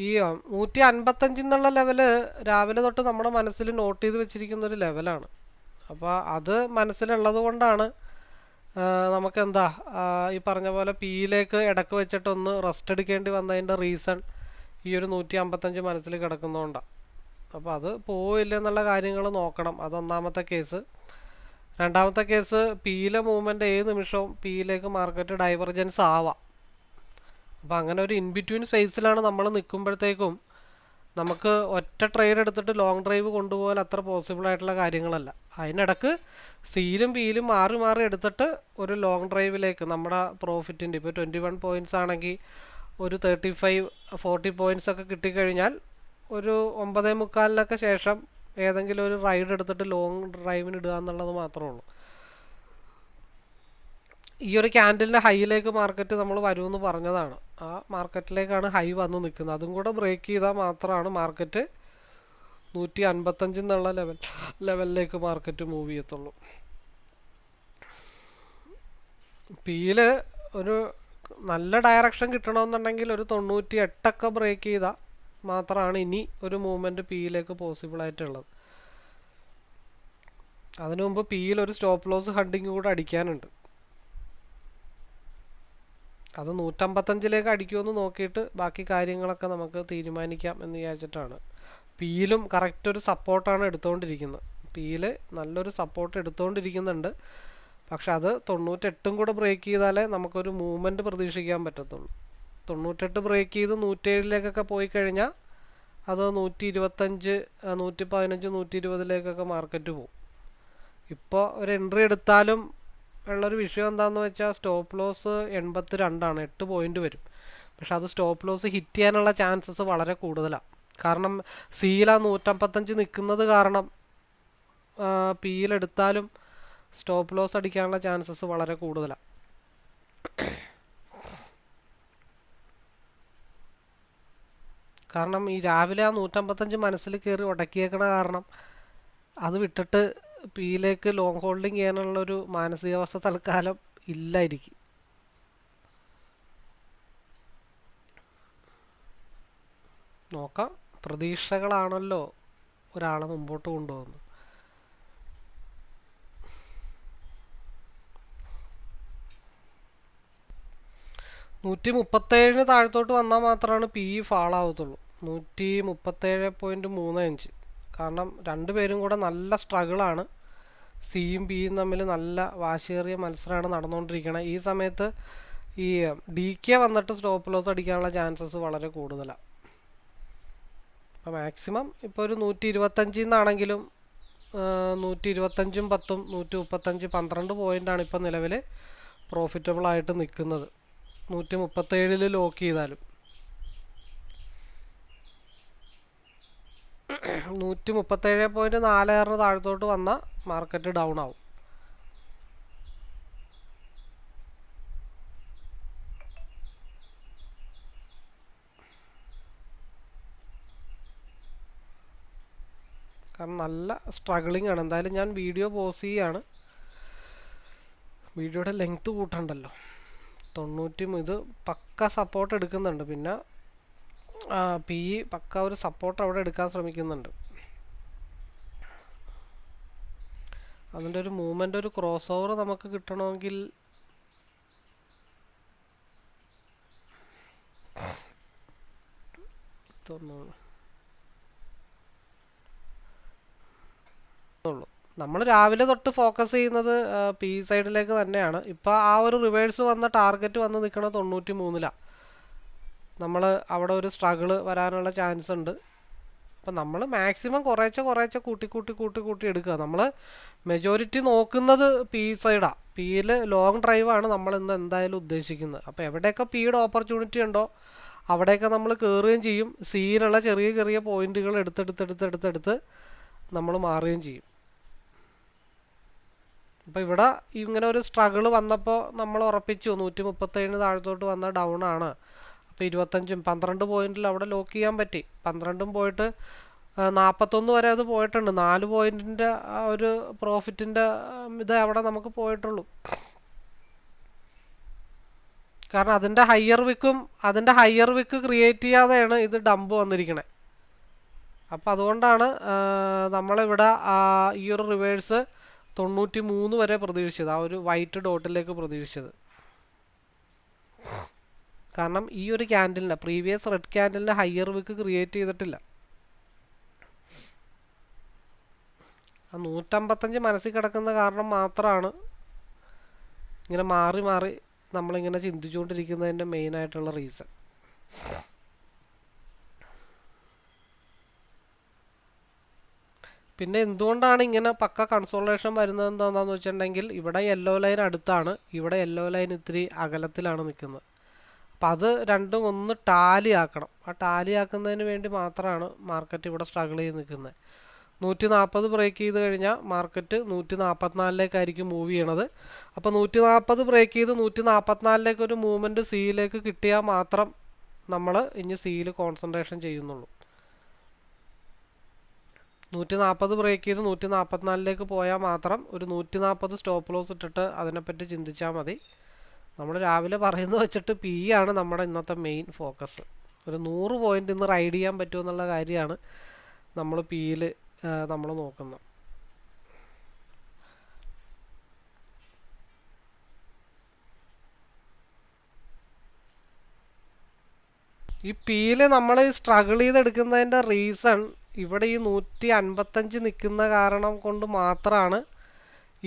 ഈ 155 എന്നുള്ള ലെവല് രാവിലെ തൊട്ട് നമ്മുടെ മനസ്സിൽ നോട്ട് ചെയ്ത് വെച്ചിരിക്കുന്ന ഒരു ലെവലാണ്. അപ്പോൾ അത് മനസ്സിലുള്ളത് കൊണ്ടാണ് നമുക്കെന്താ ഈ പറഞ്ഞ പോലെ പിയിലേക്ക് ഇടക്ക് വെച്ചിട്ടൊന്ന് റെസ്റ്റ് എടുക്കേണ്ടി വന്നതിൻ്റെ റീസൺ ഈ ഒരു 155 മനസ്സിൽ കിടക്കുന്നതുകൊണ്ടാണ്. അപ്പോൾ അത് പോവില്ല എന്നുള്ള കാര്യങ്ങൾ നോക്കണം. അതൊന്നാമത്തെ കേസ്. രണ്ടാമത്തെ കേസ്, പിയിലെ മൂവ്മെൻറ്റ് ഏത് നിമിഷവും പിയിലേക്ക് മാർക്കറ്റ് ഡൈവർജൻസ് ആവാം. അപ്പോൾ അങ്ങനെ ഒരു ഇൻ ബിറ്റ്വീൻ സ്പേസിലാണ് നമ്മൾ നിൽക്കുമ്പോഴത്തേക്കും നമുക്ക് ഒറ്റ ട്രേഡ് എടുത്തിട്ട് ലോങ് ഡ്രൈവ് കൊണ്ടുപോകാൻ അത്ര പോസിബിൾ ആയിട്ടുള്ള കാര്യങ്ങളല്ല. അതിനിടക്ക് സിയിലും പിയിലും മാറി മാറി എടുത്തിട്ട് ഒരു ലോങ് ഡ്രൈവിലേക്ക് നമ്മുടെ പ്രോഫിറ്റിൻ്റെ ഇപ്പോൾ 21 പോയിൻറ്റ്സ് ആണെങ്കിൽ ഒരു 35-40 പോയിൻറ്റ്സ് ഒക്കെ കിട്ടിക്കഴിഞ്ഞാൽ ഒരു 9:45 ശേഷം ഏതെങ്കിലും ഒരു റൈഡ് എടുത്തിട്ട് ലോങ് ഡ്രൈവിന് ഇടുക എന്നുള്ളത് മാത്രമേ ഉള്ളൂ. ഈ ഒരു ക്യാൻഡലിൻ്റെ ഹൈയിലേക്ക് മാർക്കറ്റ് നമ്മൾ വരുമെന്ന് പറഞ്ഞതാണ്. ആ മാർക്കറ്റിലേക്കാണ് ഹൈ വന്ന് നിൽക്കുന്നത്. അതും കൂടെ ബ്രേക്ക് ചെയ്താൽ മാത്രമാണ് മാർക്കറ്റ് 155 എന്നുള്ള ലെവലിലേക്ക് മാർക്കറ്റ് മൂവ് ചെയ്യത്തുള്ളൂ. പിയിൽ ഒരു നല്ല ഡയറക്ഷൻ കിട്ടണമെന്നുണ്ടെങ്കിൽ ഒരു 98 ബ്രേക്ക് ചെയ്താൽ മാത്രമാണ് ഇനി ഒരു മൂവ്മെൻറ്റ് പിയിലേക്ക് പോസിബിൾ ആയിട്ടുള്ളത്. അതിനു മുമ്പ് പിയിൽ ഒരു സ്റ്റോപ്പ് ലോസ് ഹണ്ടിങ് കൂടെ അടിക്കാനുണ്ട്. അത് 155 അടിക്കുമെന്ന് നോക്കിയിട്ട് ബാക്കി കാര്യങ്ങളൊക്കെ നമുക്ക് തീരുമാനിക്കാം എന്ന് വിചാരിച്ചിട്ടാണ്. പിയിലും കറക്റ്റ് ഒരു സപ്പോർട്ടാണ് എടുത്തുകൊണ്ടിരിക്കുന്നത്. പിയിൽ നല്ലൊരു സപ്പോർട്ട് എടുത്തുകൊണ്ടിരിക്കുന്നുണ്ട്. പക്ഷെ അത് 98 കൂടെ ബ്രേക്ക് ചെയ്താലേ നമുക്കൊരു മൂവ്മെൻറ്റ് പ്രതീക്ഷിക്കാൻ പറ്റത്തുള്ളൂ. 98 ബ്രേക്ക് ചെയ്ത് 107 പോയി കഴിഞ്ഞാൽ അത് 125, 115, 120 മാർക്കറ്റ് പോകും. ഇപ്പോൾ ഒരു എൻട്രി എടുത്താലും ഉള്ളൊരു വിഷയം എന്താണെന്ന് വെച്ചാൽ സ്റ്റോപ്പ് ലോസ് 82 8 പോയിന്റ് വരും. പക്ഷെ അത് സ്റ്റോപ്പ് ലോസ് ഹിറ്റ് ചെയ്യാനുള്ള ചാൻസസ് വളരെ കൂടുതലാണ്. കാരണം സിയിൽ ആ 155 നിൽക്കുന്നത് കാരണം പിയിലെടുത്താലും സ്റ്റോപ്പ് ലോസ് അടിക്കാനുള്ള ചാൻസസ് വളരെ കൂടുതലാണ്. കാരണം ഈ രാവിലെ ആ 155 മനസ്സിൽ കയറി ഉടക്കിയേക്കണ കാരണം അത് വിട്ടിട്ട് പിയിലേക്ക് ലോങ് ഹോൾഡിങ് ചെയ്യാനുള്ളൊരു മാനസികാവസ്ഥ തൽക്കാലം ഇല്ലായിരിക്കും. നോക്കാം, പ്രതീക്ഷകളാണല്ലോ ഒരാളെ മുമ്പോട്ട് കൊണ്ടുപോകുന്നത്. $137 താഴത്തോട്ട് വന്നാൽ മാത്രമാണ് പി ഇ ഫാൾ ആവത്തുള്ളൂ. 137.35. കാരണം രണ്ടുപേരും കൂടെ നല്ല സ്ട്രഗിളാണ്. സിയും പിയും തമ്മിൽ നല്ല വാശിയേറിയ മത്സരമാണ് നടന്നുകൊണ്ടിരിക്കുന്നത്. ഈ സമയത്ത് ഈ ഡി കെ വന്നിട്ട് സ്റ്റോപ്പ് ലോസ് അടിക്കാനുള്ള ചാൻസസ് വളരെ കൂടുതലാണ്. അപ്പോൾ മാക്സിമം ഇപ്പോൾ ഒരു 125 നിന്നാണെങ്കിലും 125 10, 135 12 പോയിൻ്റാണ് ഇപ്പോൾ നിലവിൽ പ്രോഫിറ്റബിൾ ആയിട്ട് നിൽക്കുന്നത്. 137 ലോക്ക് ചെയ്താലും 137.46 താഴത്തോട്ട് വന്നാൽ മാർക്കറ്റ് ഡൗൺ ആവും. കാരണം നല്ല സ്ട്രഗിളിംഗ് ആണ്. എന്തായാലും ഞാൻ വീഡിയോ പോസ് ചെയ്യാണ്. വീഡിയോയുടെ ലെങ്ത് കൂട്ടണ്ടല്ലോ. 90 ഇത് പക്ക സപ്പോർട്ട് എടുക്കുന്നുണ്ട്. പിന്നെ പി ഇ പക്ക ഒരു സപ്പോർട്ട് അവിടെ എടുക്കാൻ ശ്രമിക്കുന്നുണ്ട്. അതിൻ്റെ ഒരു മൂവ്മെൻ്റ്, ഒരു ക്രോസ് ഓവർ നമുക്ക് കിട്ടണമെങ്കിൽ നമ്മൾ രാവിലെ തൊട്ട് ഫോക്കസ് ചെയ്യുന്നത് പി സൈഡിലേക്ക് തന്നെയാണ്. ഇപ്പോൾ ആ ഒരു റിവേഴ്സ് വന്ന ടാർഗറ്റ് വന്ന് നിൽക്കുന്നത് 93-ലാണ്. നമ്മൾ അവിടെ ഒരു സ്ട്രഗിള് വരാനുള്ള ചാൻസ് ഉണ്ട്. അപ്പം നമ്മൾ മാക്സിമം കുറേശ്ശെ കൂട്ടി എടുക്കുക. നമ്മൾ മെജോറിറ്റി നോക്കുന്നത് പി സൈഡാണ്. പിയിൽ ലോങ് ഡ്രൈവാണ് നമ്മൾ ഇന്ന് എന്തായാലും ഉദ്ദേശിക്കുന്നത്. അപ്പോൾ എവിടെയൊക്കെ പിയുടെ ഓപ്പർച്യൂണിറ്റി ഉണ്ടോ അവിടെയൊക്കെ നമ്മൾ കയറുകയും ചെയ്യും. സിയിലുള്ള ചെറിയ പോയിന്റുകൾ എടുത്തെടുത്ത് നമ്മൾ മാറുകയും ചെയ്യും. അപ്പോൾ ഇവിടെ ഇങ്ങനെ ഒരു സ്ട്രഗിൾ വന്നപ്പോൾ നമ്മൾ ഉറപ്പിച്ചു 137 താഴത്തോട്ട് വന്ന ഡൗൺ ആണ്. അപ്പോൾ 25 12 പോയിന്റിൽ അവിടെ ലോക്ക് ചെയ്യാൻ പറ്റി. 12 പോയിട്ട് 41 വരെ അത് പോയിട്ടുണ്ട്. 4 പോയിന്റിൻ്റെ ഒരു പ്രോഫിറ്റിൻ്റെ ഇത് അവിടെ നമുക്ക് പോയിട്ടുള്ളൂ. കാരണം അതിൻ്റെ ഹയർ വിക്ക് ക്രിയേറ്റ് ചെയ്യാതെയാണ് ഇത് ഡംപ് വന്നിരിക്കണേ. അപ്പം അതുകൊണ്ടാണ് നമ്മളിവിടെ ഈ ഒരു റിവേഴ്സ് 93 വരെ പ്രതീക്ഷിച്ചത്, ആ ഒരു വൈറ്റ് ഡോട്ടിലേക്ക് പ്രതീക്ഷിച്ചത്. കാരണം ഈ ഒരു ക്യാൻഡലിന് പ്രീവിയസ് റെഡ് ക്യാൻഡലിന് ഹയർ വിക്ക് ക്രിയേറ്റ് ചെയ്തിട്ടില്ല. ആ 155 മനസ്സിൽ കിടക്കുന്ന കാരണം മാത്രമാണ് ഇങ്ങനെ മാറി നമ്മളിങ്ങനെ ചിന്തിച്ചുകൊണ്ടിരിക്കുന്നതിൻ്റെ മെയിനായിട്ടുള്ള റീസൺ. പിന്നെ എന്തുകൊണ്ടാണ് ഇങ്ങനെ പക്ക കൺസോളേഷൻ വരുന്നത് എന്താണെന്ന് വെച്ചിട്ടുണ്ടെങ്കിൽ ഇവിടെ യെല്ലോ ലൈൻ അടുത്താണ്, ഇവിടെ യെല്ലോ ലൈൻ ഇത്തിരി അകലത്തിലാണ് നിൽക്കുന്നത്. അപ്പം അത് രണ്ടും ഒന്ന് ടാലി ആക്കണം. ആ ടാലി ആക്കുന്നതിന് വേണ്ടി മാത്രമാണ് മാർക്കറ്റ് ഇവിടെ സ്ട്രഗിൾ ചെയ്ത് നിൽക്കുന്നത്. 140 ബ്രേക്ക് ചെയ്ത് കഴിഞ്ഞാൽ മാർക്കറ്റ് 144 മൂവ് ചെയ്യണത്. അപ്പോൾ 140 ബ്രേക്ക് ചെയ്ത് 144 ഒരു മൂവ്മെൻറ്റ് സിയിലേക്ക് കിട്ടിയാൽ മാത്രം നമ്മൾ ഇനി സിയിൽ കോൺസെൻട്രേഷൻ ചെയ്യുന്നുള്ളൂ. 140 ബ്രേക്ക് ചെയ്ത് 144 പോയാൽ മാത്രം ഒരു 140 സ്റ്റോപ്പ് ലോസ് ഇട്ടിട്ട് അതിനെപ്പറ്റി ചിന്തിച്ചാൽ മതി. നമ്മൾ രാവിലെ പറയുന്നത് വെച്ചിട്ട് പി ആണ് നമ്മുടെ ഇന്നത്തെ മെയിൻ ഫോക്കസ്. ഒരു 100 പോയിന്റ് ഇന്ന് റൈഡ് ചെയ്യാൻ പറ്റുമെന്നുള്ള കാര്യമാണ് നമ്മൾ പിയിൽ നമ്മൾ നോക്കുന്നത്. ഈ പിയിൽ നമ്മൾ സ്ട്രഗിൾ ചെയ്തെടുക്കുന്നതിൻ്റെ റീസൺ ഇവിടെ ഈ 155 നിൽക്കുന്ന കാരണം കൊണ്ട് മാത്രമാണ്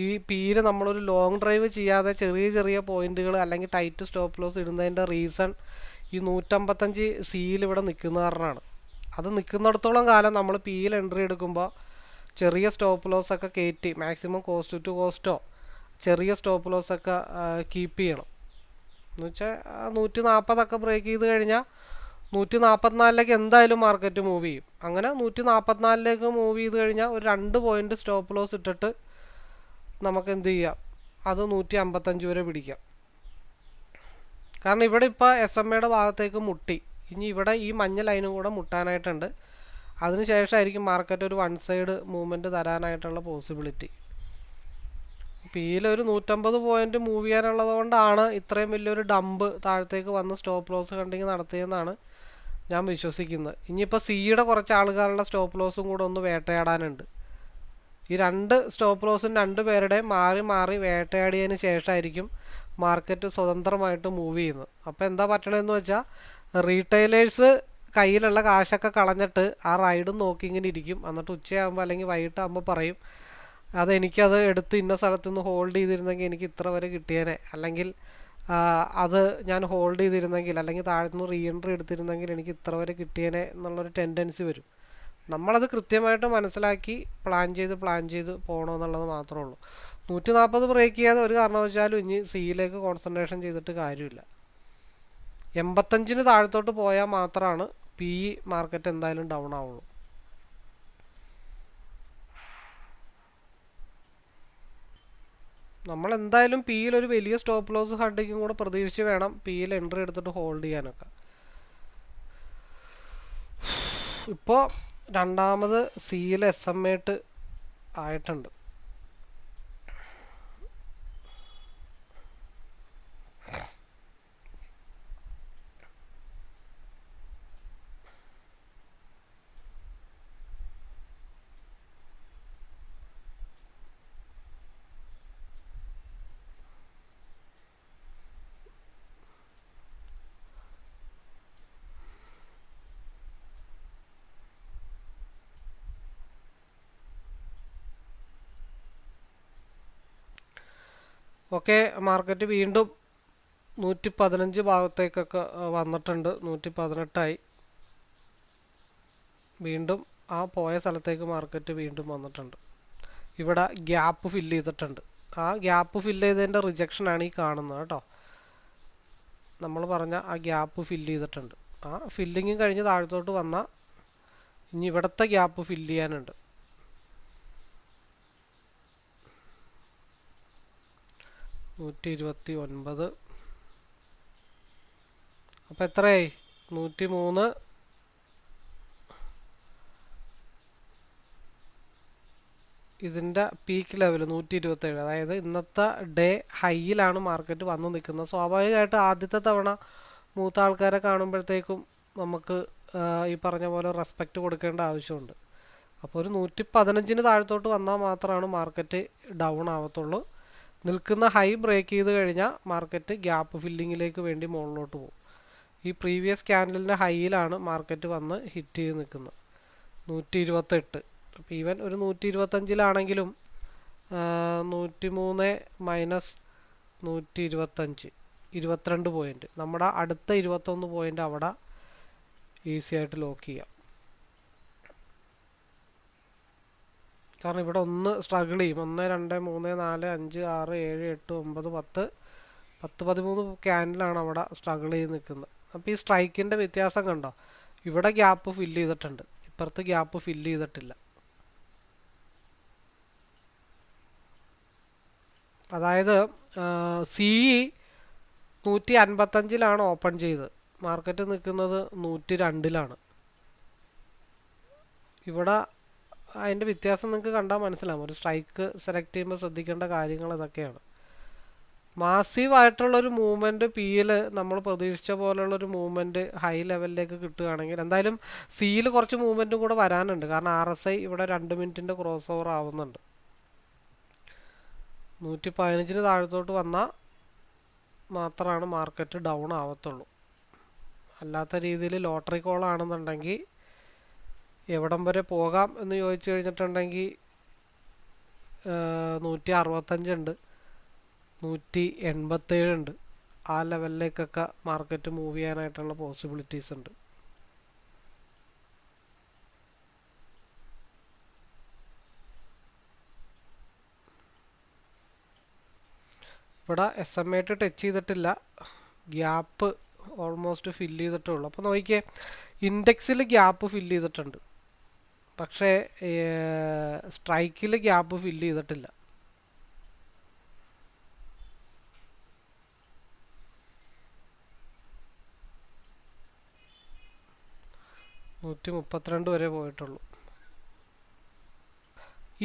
ഈ പിയിൽ നമ്മളൊരു ലോങ് ഡ്രൈവ് ചെയ്യാതെ ചെറിയ ചെറിയ പോയിന്റുകൾ അല്ലെങ്കിൽ ടൈറ്റ് സ്റ്റോപ്പ് ലോസ് ഇടുന്നതിൻ്റെ റീസൺ ഈ 155 സിയിൽ ഇവിടെ നിൽക്കുന്ന കാരണമാണ്. അത് നിൽക്കുന്നിടത്തോളം കാലം നമ്മൾ പിയിൽ എൻട്രി എടുക്കുമ്പോൾ ചെറിയ സ്റ്റോപ്പ് ലോസ് ഒക്കെ കയറ്റി മാക്സിമം കോസ്റ്റ് ടു കോസ്റ്റോ ചെറിയ സ്റ്റോപ്പ് ലോസ് ഒക്കെ കീപ്പ് ചെയ്യണം. എന്ന് വെച്ചാൽ 140 ബ്രേക്ക് ചെയ്ത് കഴിഞ്ഞാൽ 144 എന്തായാലും മാർക്കറ്റ് മൂവ് ചെയ്യും. അങ്ങനെ 144 മൂവ് ചെയ്ത് കഴിഞ്ഞാൽ ഒരു 2 പോയിന്റ് സ്റ്റോപ്പ് ലോസ് ഇട്ടിട്ട് നമുക്ക് എന്ത് ചെയ്യാം, അത് 155 വരെ പിടിക്കാം. കാരണം ഇവിടെ ഇപ്പോൾ SMA ഭാഗത്തേക്ക് മുട്ടി, ഇനി ഇവിടെ ഈ മഞ്ഞ ലൈനും കൂടെ മുട്ടാനായിട്ടുണ്ട്. അതിനുശേഷമായിരിക്കും മാർക്കറ്റ് ഒരു 1 സൈഡ് മൂവ്മെൻറ്റ് തരാനായിട്ടുള്ള പോസിബിലിറ്റി. പിയിലൊരു 150 പോയിന്റ് മൂവ് ചെയ്യാനുള്ളത് കൊണ്ടാണ് ഇത്രയും വലിയൊരു ഡംപ് താഴത്തേക്ക് വന്ന് സ്റ്റോപ്പ് ലോസ് കണ്ടിങ് നടത്തിയെന്നാണ് ഞാൻ വിശ്വസിക്കുന്നത്. ഇനിയിപ്പോൾ സിയുടെ കുറച്ച് ആളുകളുടെ സ്റ്റോപ്പ് ലോസും കൂടെ ഒന്ന് വേട്ടയാടാനുണ്ട്. ഈ 2 സ്റ്റോപ്പ് ലോസും 2 പേരുടെയും മാറി മാറി വേട്ടയാടിയതിന് ശേഷമായിരിക്കും മാർക്കറ്റ് സ്വതന്ത്രമായിട്ട് മൂവ് ചെയ്യുന്നത്. അപ്പോൾ എന്താ പറ്റണമെന്ന് വെച്ചാൽ റീറ്റെയിലേഴ്സ് കയ്യിലുള്ള കാശൊക്കെ കളഞ്ഞിട്ട് ആ റൈഡും നോക്കി ഇങ്ങനെ ഇരിക്കും. എന്നിട്ട് ഉച്ചയാകുമ്പോൾ അല്ലെങ്കിൽ വൈകിട്ടാകുമ്പോൾ പറയും, അതെനിക്കത് എടുത്ത് ഇന്ന സ്ഥലത്തുനിന്ന് ഹോൾഡ് ചെയ്തിരുന്നെങ്കിൽ എനിക്ക് ഇത്ര വരെ കിട്ടിയേനെ, അല്ലെങ്കിൽ അത് ഞാൻ ഹോൾഡ് ചെയ്തിരുന്നെങ്കിൽ അല്ലെങ്കിൽ താഴത്തുനിന്ന് റീ എൻട്രി എടുത്തിരുന്നെങ്കിൽ എനിക്ക് ഇത്ര വരെ കിട്ടിയേനെ എന്നുള്ളൊരു ടെൻഡൻസി വരും. നമ്മളത് കൃത്യമായിട്ട് മനസ്സിലാക്കി പ്ലാൻ ചെയ്ത് പോകണമെന്നുള്ളത് മാത്രമേ ഉള്ളൂ. 140 ബ്രേക്ക് ചെയ്യാതെ ഒരു കാരണവശാലും ഇനി സിയിലേക്ക് കോൺസെൻട്രേഷൻ ചെയ്തിട്ട് കാര്യമില്ല. 85 താഴത്തോട്ട് പോയാൽ മാത്രമാണ് പി മാർക്കറ്റ് എന്തായാലും ഡൗൺ ആവുള്ളൂ. നമ്മൾ എന്തായാലും പിയിൽ ഒരു വലിയ സ്റ്റോപ്പ് ലോസ് ഹണ്ടിങ്ങും കൂടെ പ്രതീക്ഷിച്ച് വേണം പിയിൽ എൻട്രി എടുത്തിട്ട് ഹോൾഡ് ചെയ്യാനൊക്കെ. ഇപ്പോൾ രണ്ടാമത് സിയിൽ SMA ആയിട്ടുണ്ട്. ഓക്കെ, മാർക്കറ്റ് വീണ്ടും 115 ഭാഗത്തേക്കൊക്കെ വന്നിട്ടുണ്ട്. 118 വീണ്ടും ആ പോയ സ്ഥലത്തേക്ക് മാർക്കറ്റ് വീണ്ടും വന്നിട്ടുണ്ട്. ഇവിടെ ഗ്യാപ്പ് ഫില്ല് ചെയ്തിട്ടുണ്ട്. ആ ഗ്യാപ്പ് ഫില്ല് ചെയ്തതിൻ്റെ റിജക്ഷനാണ് ഈ കാണുന്നത് കേട്ടോ. നമ്മൾ പറഞ്ഞ ആ ഗ്യാപ്പ് ഫില്ല് ചെയ്തിട്ടുണ്ട്. ആ ഫില്ലിങ്ങും കഴിഞ്ഞ് താഴത്തോട്ട് വന്നാൽ ഇനി ഇവിടുത്തെ ഗ്യാപ്പ് ഫില്ല് ചെയ്യാനുണ്ട്. 129. അപ്പോൾ എത്രയായി? 103. ഇതിൻ്റെ പീക്ക് ലെവൽ 127. അതായത് ഇന്നത്തെ ഡേ ഹൈയിലാണ് മാർക്കറ്റ് വന്ന് നിൽക്കുന്നത്. സ്വാഭാവികമായിട്ട് ആദ്യത്തെ തവണ മൂത്ത ആൾക്കാരെ കാണുമ്പോഴത്തേക്കും നമുക്ക് ഈ പറഞ്ഞ പോലെ റെസ്പെക്റ്റ് കൊടുക്കേണ്ട ആവശ്യമുണ്ട്. അപ്പോൾ ഒരു 115 താഴത്തോട്ട് വന്നാൽ മാത്രമാണ് മാർക്കറ്റ് ഡൗൺ ആവത്തുള്ളൂ. നിൽക്കുന്ന ഹൈ ബ്രേക്ക് ചെയ്ത് കഴിഞ്ഞാൽ മാർക്കറ്റ് ഗ്യാപ്പ് ഫില്ലിങ്ങിലേക്ക് വേണ്ടി മുകളിലോട്ട് പോകും. ഈ പ്രീവിയസ് ക്യാൻഡലിൻ്റെ ഹൈയിലാണ് മാർക്കറ്റ് വന്ന് ഹിറ്റ് ചെയ്ത് നിൽക്കുന്നത് 128. അപ്പോൾ ഈവൻ ഒരു 125 103 മൈനസ് 125 22 പോയിൻറ്റ്. നമ്മുടെ അടുത്ത 21 പോയിൻ്റ് അവിടെ ഈസി ആയിട്ട് ലോക്ക് ചെയ്യാം. കാരണം ഇവിടെ ഒന്ന് സ്ട്രഗിൾ ചെയ്യും. 1 2 3 4 5 6 7 8 9 10 13 ക്യാൻഡിലാണ് അവിടെ സ്ട്രഗിൾ ചെയ്ത് നിൽക്കുന്നത്. അപ്പോൾ ഈ സ്ട്രൈക്കിൻ്റെ വ്യത്യാസം കണ്ടോ? ഇവിടെ ഗ്യാപ്പ് ഫില്ല് ചെയ്തിട്ടുണ്ട്, ഇപ്പുറത്ത് ഗ്യാപ്പ് ഫില്ല് ചെയ്തിട്ടില്ല. അതായത് CE 155 ഓപ്പൺ ചെയ്ത് മാർക്കറ്റ് നിൽക്കുന്നത് 102. ഇവിടെ അതിൻ്റെ വ്യത്യാസം നിങ്ങൾക്ക് കണ്ടാൽ മനസ്സിലാവും. ഒരു സ്ട്രൈക്ക് സെലക്ട് ചെയ്യുമ്പോൾ ശ്രദ്ധിക്കേണ്ട കാര്യങ്ങൾ ഇതൊക്കെയാണ്. മാസീവായിട്ടുള്ളൊരു മൂവ്മെൻറ്റ് പിയിൽ നമ്മൾ പ്രതീക്ഷിച്ച പോലുള്ളൊരു മൂവ്മെൻറ്റ് ഹൈ ലെവലിലേക്ക് കിട്ടുകയാണെങ്കിൽ എന്തായാലും സിയിൽ കുറച്ച് മൂവ്മെൻറ്റും കൂടെ വരാനുണ്ട്. കാരണം RSI ഇവിടെ 2 മിനിറ്റിൻ്റെ ക്രോസ് ഓവർ ആവുന്നുണ്ട്. 115 താഴത്തോട്ട് വന്നാൽ മാത്രമാണ് മാർക്കറ്റ് ഡൗൺ ആവത്തുള്ളൂ. അല്ലാത്ത രീതിയിൽ ലോട്ടറി കോളാണെന്നുണ്ടെങ്കിൽ എവിടം വരെ പോകാം എന്ന് ചോദിച്ചു കഴിഞ്ഞിട്ടുണ്ടെങ്കിൽ 165 ഉണ്ട്, 187 ഉണ്ട്. ആ ലെവലിലേക്കൊക്കെ മാർക്കറ്റ് മൂവ് ചെയ്യാനായിട്ടുള്ള പോസിബിലിറ്റീസ് ഉണ്ട്. ഇവിടെ SMA ടച്ച് ചെയ്തിട്ടില്ല, ഗ്യാപ്പ് ഓൾമോസ്റ്റ് ഫില്ല് ചെയ്തിട്ടേ ഉള്ളൂ. അപ്പോൾ നോക്കിയേ, ഇൻഡെക്സിൽ ഗ്യാപ്പ് ഫില്ല് ചെയ്തിട്ടുണ്ട്, പക്ഷേ സ്ട്രൈക്കിൽ ഗ്യാപ്പ് ഫില്ല് ചെയ്തിട്ടില്ല. $132 വരെ പോയിട്ടുള്ളൂ.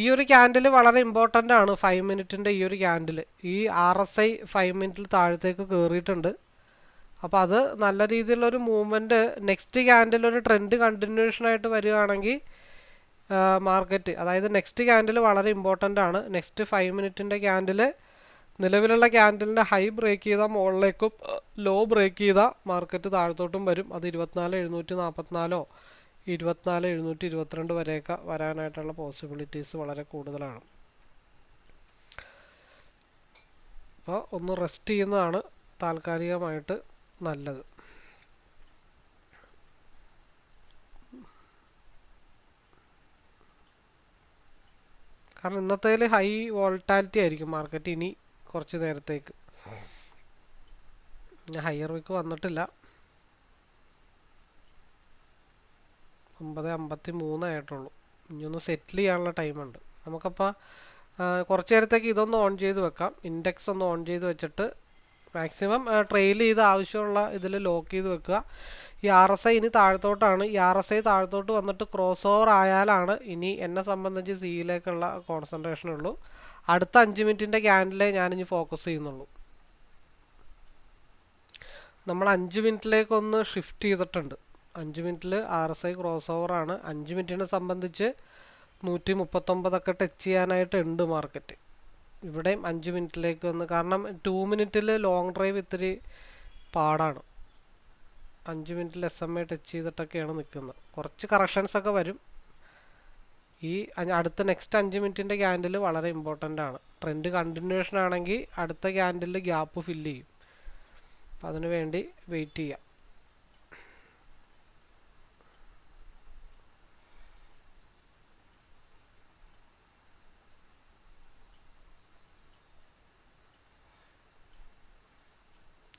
ഈ ഒരു ക്യാൻഡിൽ വളരെ ഇമ്പോർട്ടൻ്റ് ആണ്. 5 മിനിറ്റിൻ്റെ ഈ ഒരു ക്യാൻഡിൽ, ഈ RSI 5 മിനിറ്റിൽ താഴത്തേക്ക് കയറിയിട്ടുണ്ട്. അപ്പോൾ അത് നല്ല രീതിയിലുള്ളൊരു മൂവ്മെൻറ്റ് നെക്സ്റ്റ് ക്യാൻഡിൽ ഒരു ട്രെൻഡ് കണ്ടിന്യൂഷൻ ആയിട്ട് വരികയാണെങ്കിൽ മാർക്കറ്റ്, അതായത് നെക്സ്റ്റ് ക്യാൻഡിൽ വളരെ ഇമ്പോർട്ടൻ്റ് ആണ്. നെക്സ്റ്റ് 5 മിനിറ്റിൻ്റെ ക്യാൻഡിൽ നിലവിലുള്ള ക്യാൻഡിലിൻ്റെ ഹൈ ബ്രേക്ക് ചെയ്താൽ മുകളിലേക്കും ലോ ബ്രേക്ക് ചെയ്താൽ മാർക്കറ്റ് താഴത്തോട്ടും വരും. അത് 24,744 24,722 വരെയൊക്കെ വരാനായിട്ടുള്ള പോസിബിലിറ്റീസ് വളരെ കൂടുതലാണ്. അപ്പോൾ ഒന്ന് റെസ്റ്റ് ചെയ്യുന്നതാണ് താൽക്കാലികമായിട്ട് നല്ലത്. കാരണം ഇന്നത്തേൽ ഹൈ വോൾട്ടാലിറ്റി ആയിരിക്കും മാർക്കറ്റ് ഇനി കുറച്ച് നേരത്തേക്ക്. ഹയർ വിക്ക് വന്നിട്ടില്ല, 9:53 ആയിട്ടുള്ളൂ. ഇനിയൊന്ന് സെറ്റിൽ ചെയ്യാനുള്ള ടൈമുണ്ട് നമുക്കപ്പോൾ. കുറച്ച് നേരത്തേക്ക് ഇതൊന്ന് ഓൺ ചെയ്ത് വെക്കാം, ഇൻഡെക്സ് ഒന്ന് ഓൺ ചെയ്ത് വെച്ചിട്ട് മാക്സിമം ട്രെയിൽ ചെയ്ത് ആവശ്യമുള്ള ഇതിൽ ലോക്ക് ചെയ്ത് വെക്കുക. ഈ RSI ഇനി താഴത്തോട്ടാണ്. ഈ RSI താഴത്തോട്ട് വന്നിട്ട് ക്രോസ് ഓവർ ആയാലാണ് ഇനി എന്നെ സംബന്ധിച്ച് സിയിലേക്കുള്ള കോൺസെൻട്രേഷൻ ഉള്ളൂ. അടുത്ത 5 മിനിറ്റിൻ്റെ ക്യാൻഡിലേ ഞാനിനി ഫോക്കസ് ചെയ്യുന്നുള്ളൂ. നമ്മൾ 5 മിനിറ്റിലേക്കൊന്ന് ഷിഫ്റ്റ് ചെയ്തിട്ടുണ്ട്. 5 മിനിറ്റിൽ RSI ക്രോസ് ഓവറാണ്. 5 മിനിറ്റിനെ സംബന്ധിച്ച് 139 ടച്ച് ചെയ്യാനായിട്ടുണ്ട് മാർക്കറ്റ്. ഇവിടെയും 5 മിനിറ്റിലേക്ക് വന്ന്, കാരണം 2 മിനിറ്റിൽ ലോങ് ഡ്രൈവ് ഇത്തിരി പാടാണ്. 5 മിനിറ്റിൽ SMA ടച്ച് ചെയ്തിട്ടൊക്കെയാണ് നിൽക്കുന്നത്. കുറച്ച് കറക്ഷൻസ് ഒക്കെ വരും. ഈ അടുത്ത നെക്സ്റ്റ് 5 മിനിറ്റിൻ്റെ ക്യാൻഡിൽ വളരെ ഇമ്പോർട്ടൻ്റ് ആണ്. ട്രെൻഡ് കണ്ടിന്യൂഷൻ ആണെങ്കിൽ അടുത്ത ക്യാൻഡിൽ ഗ്യാപ്പ് ഫില്ല് ചെയ്യും. അപ്പം അതിനു വേണ്ടി വെയിറ്റ് ചെയ്യാം.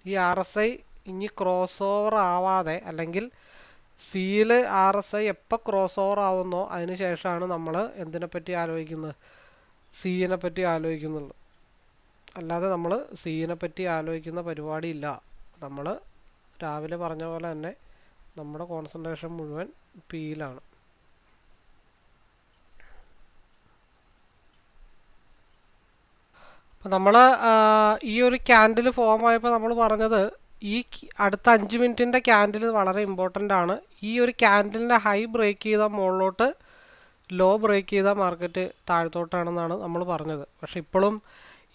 ഈ RSI ഇനി ക്രോസ് ഓവർ ആവാതെ, അല്ലെങ്കിൽ സിയിൽ RSI എപ്പോൾ ക്രോസ് ഓവർ ആവുന്നോ അതിന് ശേഷമാണ് നമ്മൾ എന്തിനെപ്പറ്റി ആലോചിക്കുന്നത്, സിയിനെ പറ്റി ആലോചിക്കുന്നുള്ളൂ. അല്ലാതെ നമ്മൾ സിയിനെ പറ്റി ആലോചിക്കുന്ന പരിപാടിയില്ല. നമ്മൾ രാവിലെ പറഞ്ഞ പോലെ തന്നെ നമ്മുടെ കോൺസെൻട്രേഷൻ മുഴുവൻ പിയിലാണ്. അപ്പോൾ നമ്മൾ ഈ ഒരു ക്യാൻഡിൽ ഫോം ആയപ്പോൾ നമ്മൾ പറഞ്ഞത് ഈ അടുത്ത 5 മിനിറ്റിൻ്റെ ക്യാൻഡിൽ വളരെ ഇമ്പോർട്ടൻ്റ് ആണ്. ഈ ഒരു ക്യാൻഡിലിൻ്റെ ഹൈ ബ്രേക്ക് ചെയ്താൽ മുകളിലോട്ട്, ലോ ബ്രേക്ക് ചെയ്താൽ മാർക്കറ്റ് താഴത്തോട്ടാണെന്നാണ് നമ്മൾ പറഞ്ഞത്. പക്ഷെ ഇപ്പോഴും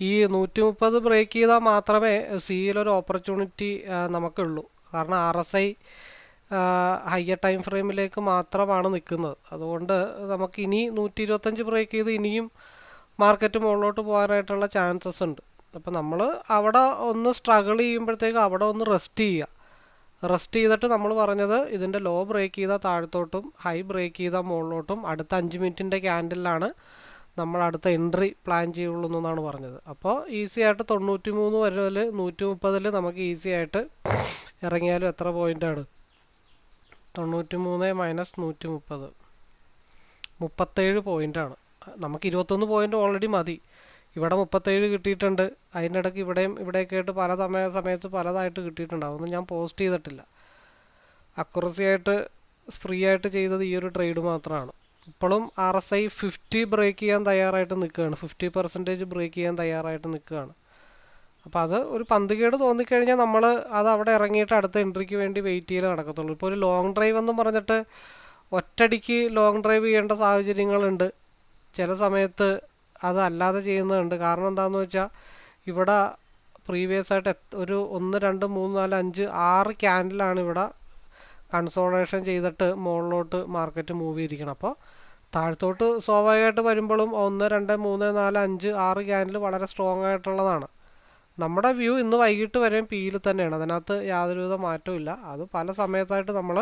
ഈ 130 ബ്രേക്ക് ചെയ്താൽ മാത്രമേ സിയിലൊരു ഓപ്പർച്യൂണിറ്റി നമുക്കുള്ളൂ. കാരണം RSI ഹയർ ടൈം ഫ്രെയിമിലേക്ക് മാത്രമാണ് നിൽക്കുന്നത്. അതുകൊണ്ട് നമുക്ക് ഇനി 125 ബ്രേക്ക് ചെയ്ത് ഇനിയും മാർക്കറ്റ് മുകളിലോട്ട് പോകാനായിട്ടുള്ള ചാൻസസ് ഉണ്ട്. അപ്പോൾ നമ്മൾ അവിടെ ഒന്ന് സ്ട്രഗിൾ ചെയ്യുമ്പോഴത്തേക്ക് അവിടെ ഒന്ന് റെസ്റ്റ് ചെയ്യുക. റെസ്റ്റ് ചെയ്തിട്ട് നമ്മൾ പറഞ്ഞത് ഇതിൻ്റെ ലോ ബ്രേക്ക് ചെയ്താൽ താഴത്തോട്ടും ഹൈ ബ്രേക്ക് ചെയ്താൽ മുകളിലോട്ടും അടുത്ത 5 മിനിറ്റിൻ്റെ ക്യാൻഡിലാണ് നമ്മൾ അടുത്ത എൻട്രി പ്ലാൻ ചെയ്യുള്ളൂ എന്നാണ് പറഞ്ഞത്. അപ്പോൾ ഈസി ആയിട്ട് 93 വരെ 130 നമുക്ക് ഈസി ആയിട്ട് ഇറങ്ങിയാലും എത്ര പോയിൻ്റാണ്? 93 മൈനസ് 130 37 പോയിൻ്റാണ്. നമുക്ക് 21 പോയിൻ്റ് ഓൾറെഡി മതി. ഇവിടെ 37 കിട്ടിയിട്ടുണ്ട്. അതിനിടയ്ക്ക് ഇവിടെയും ഇവിടെയൊക്കെ ആയിട്ട് പല സമയത്ത് പലതായിട്ട് കിട്ടിയിട്ടുണ്ടാവും. ഒന്നും ഞാൻ പോസ്റ്റ് ചെയ്തിട്ടില്ല. അക്യുറസി ആയിട്ട് ഫ്രീ ആയിട്ട് ചെയ്തത് ഈ ഒരു ട്രേഡ് മാത്രമാണ്. ഇപ്പോഴും RSI 50 ബ്രേക്ക് ചെയ്യാൻ തയ്യാറായിട്ട് നിൽക്കുകയാണ്, 50% ബ്രേക്ക് ചെയ്യാൻ തയ്യാറായിട്ട് നിൽക്കുകയാണ്. അപ്പോൾ അത് ഒരു പന്തുകേട് തോന്നിക്കഴിഞ്ഞാൽ നമ്മൾ അത് അവിടെ ഇറങ്ങിയിട്ട് അടുത്ത എൻട്രിക്ക് വേണ്ടി വെയിറ്റ് ചെയ്ത് നടക്കത്തുള്ളൂ. ഇപ്പോൾ ഒരു ലോങ് ഡ്രൈവ് എന്നും പറഞ്ഞിട്ട് ഒറ്റയടിക്ക് ലോങ് ഡ്രൈവ് ചെയ്യേണ്ട സാഹചര്യങ്ങളുണ്ട്. ചില സമയത്ത് അത് അല്ലാതെ ചെയ്യുന്നുണ്ട്. കാരണം എന്താണെന്ന് വെച്ചാൽ ഇവിടെ പ്രീവിയസ് ആയിട്ട് ഒരു 1 2 3 4 5 6 ക്യാൻഡിലാണ് ഇവിടെ കൺസോളേഷൻ ചെയ്തിട്ട് മുകളിലോട്ട് മാർക്കറ്റ് മൂവ് ചെയ്തിരിക്കണം. അപ്പോൾ താഴത്തോട്ട് സ്വാഭാവികമായിട്ട് വരുമ്പോഴും 1 2 3 4 5 6 ക്യാൻഡിൽ വളരെ സ്ട്രോങ് ആയിട്ടുള്ളതാണ്. നമ്മുടെ വ്യൂ ഇന്ന് വൈകിട്ട് വരെയും പിയിൽ തന്നെയാണ്, അതിനകത്ത് യാതൊരുവിധ മാറ്റവും ഇല്ല. അത് പല സമയത്തായിട്ട് നമ്മൾ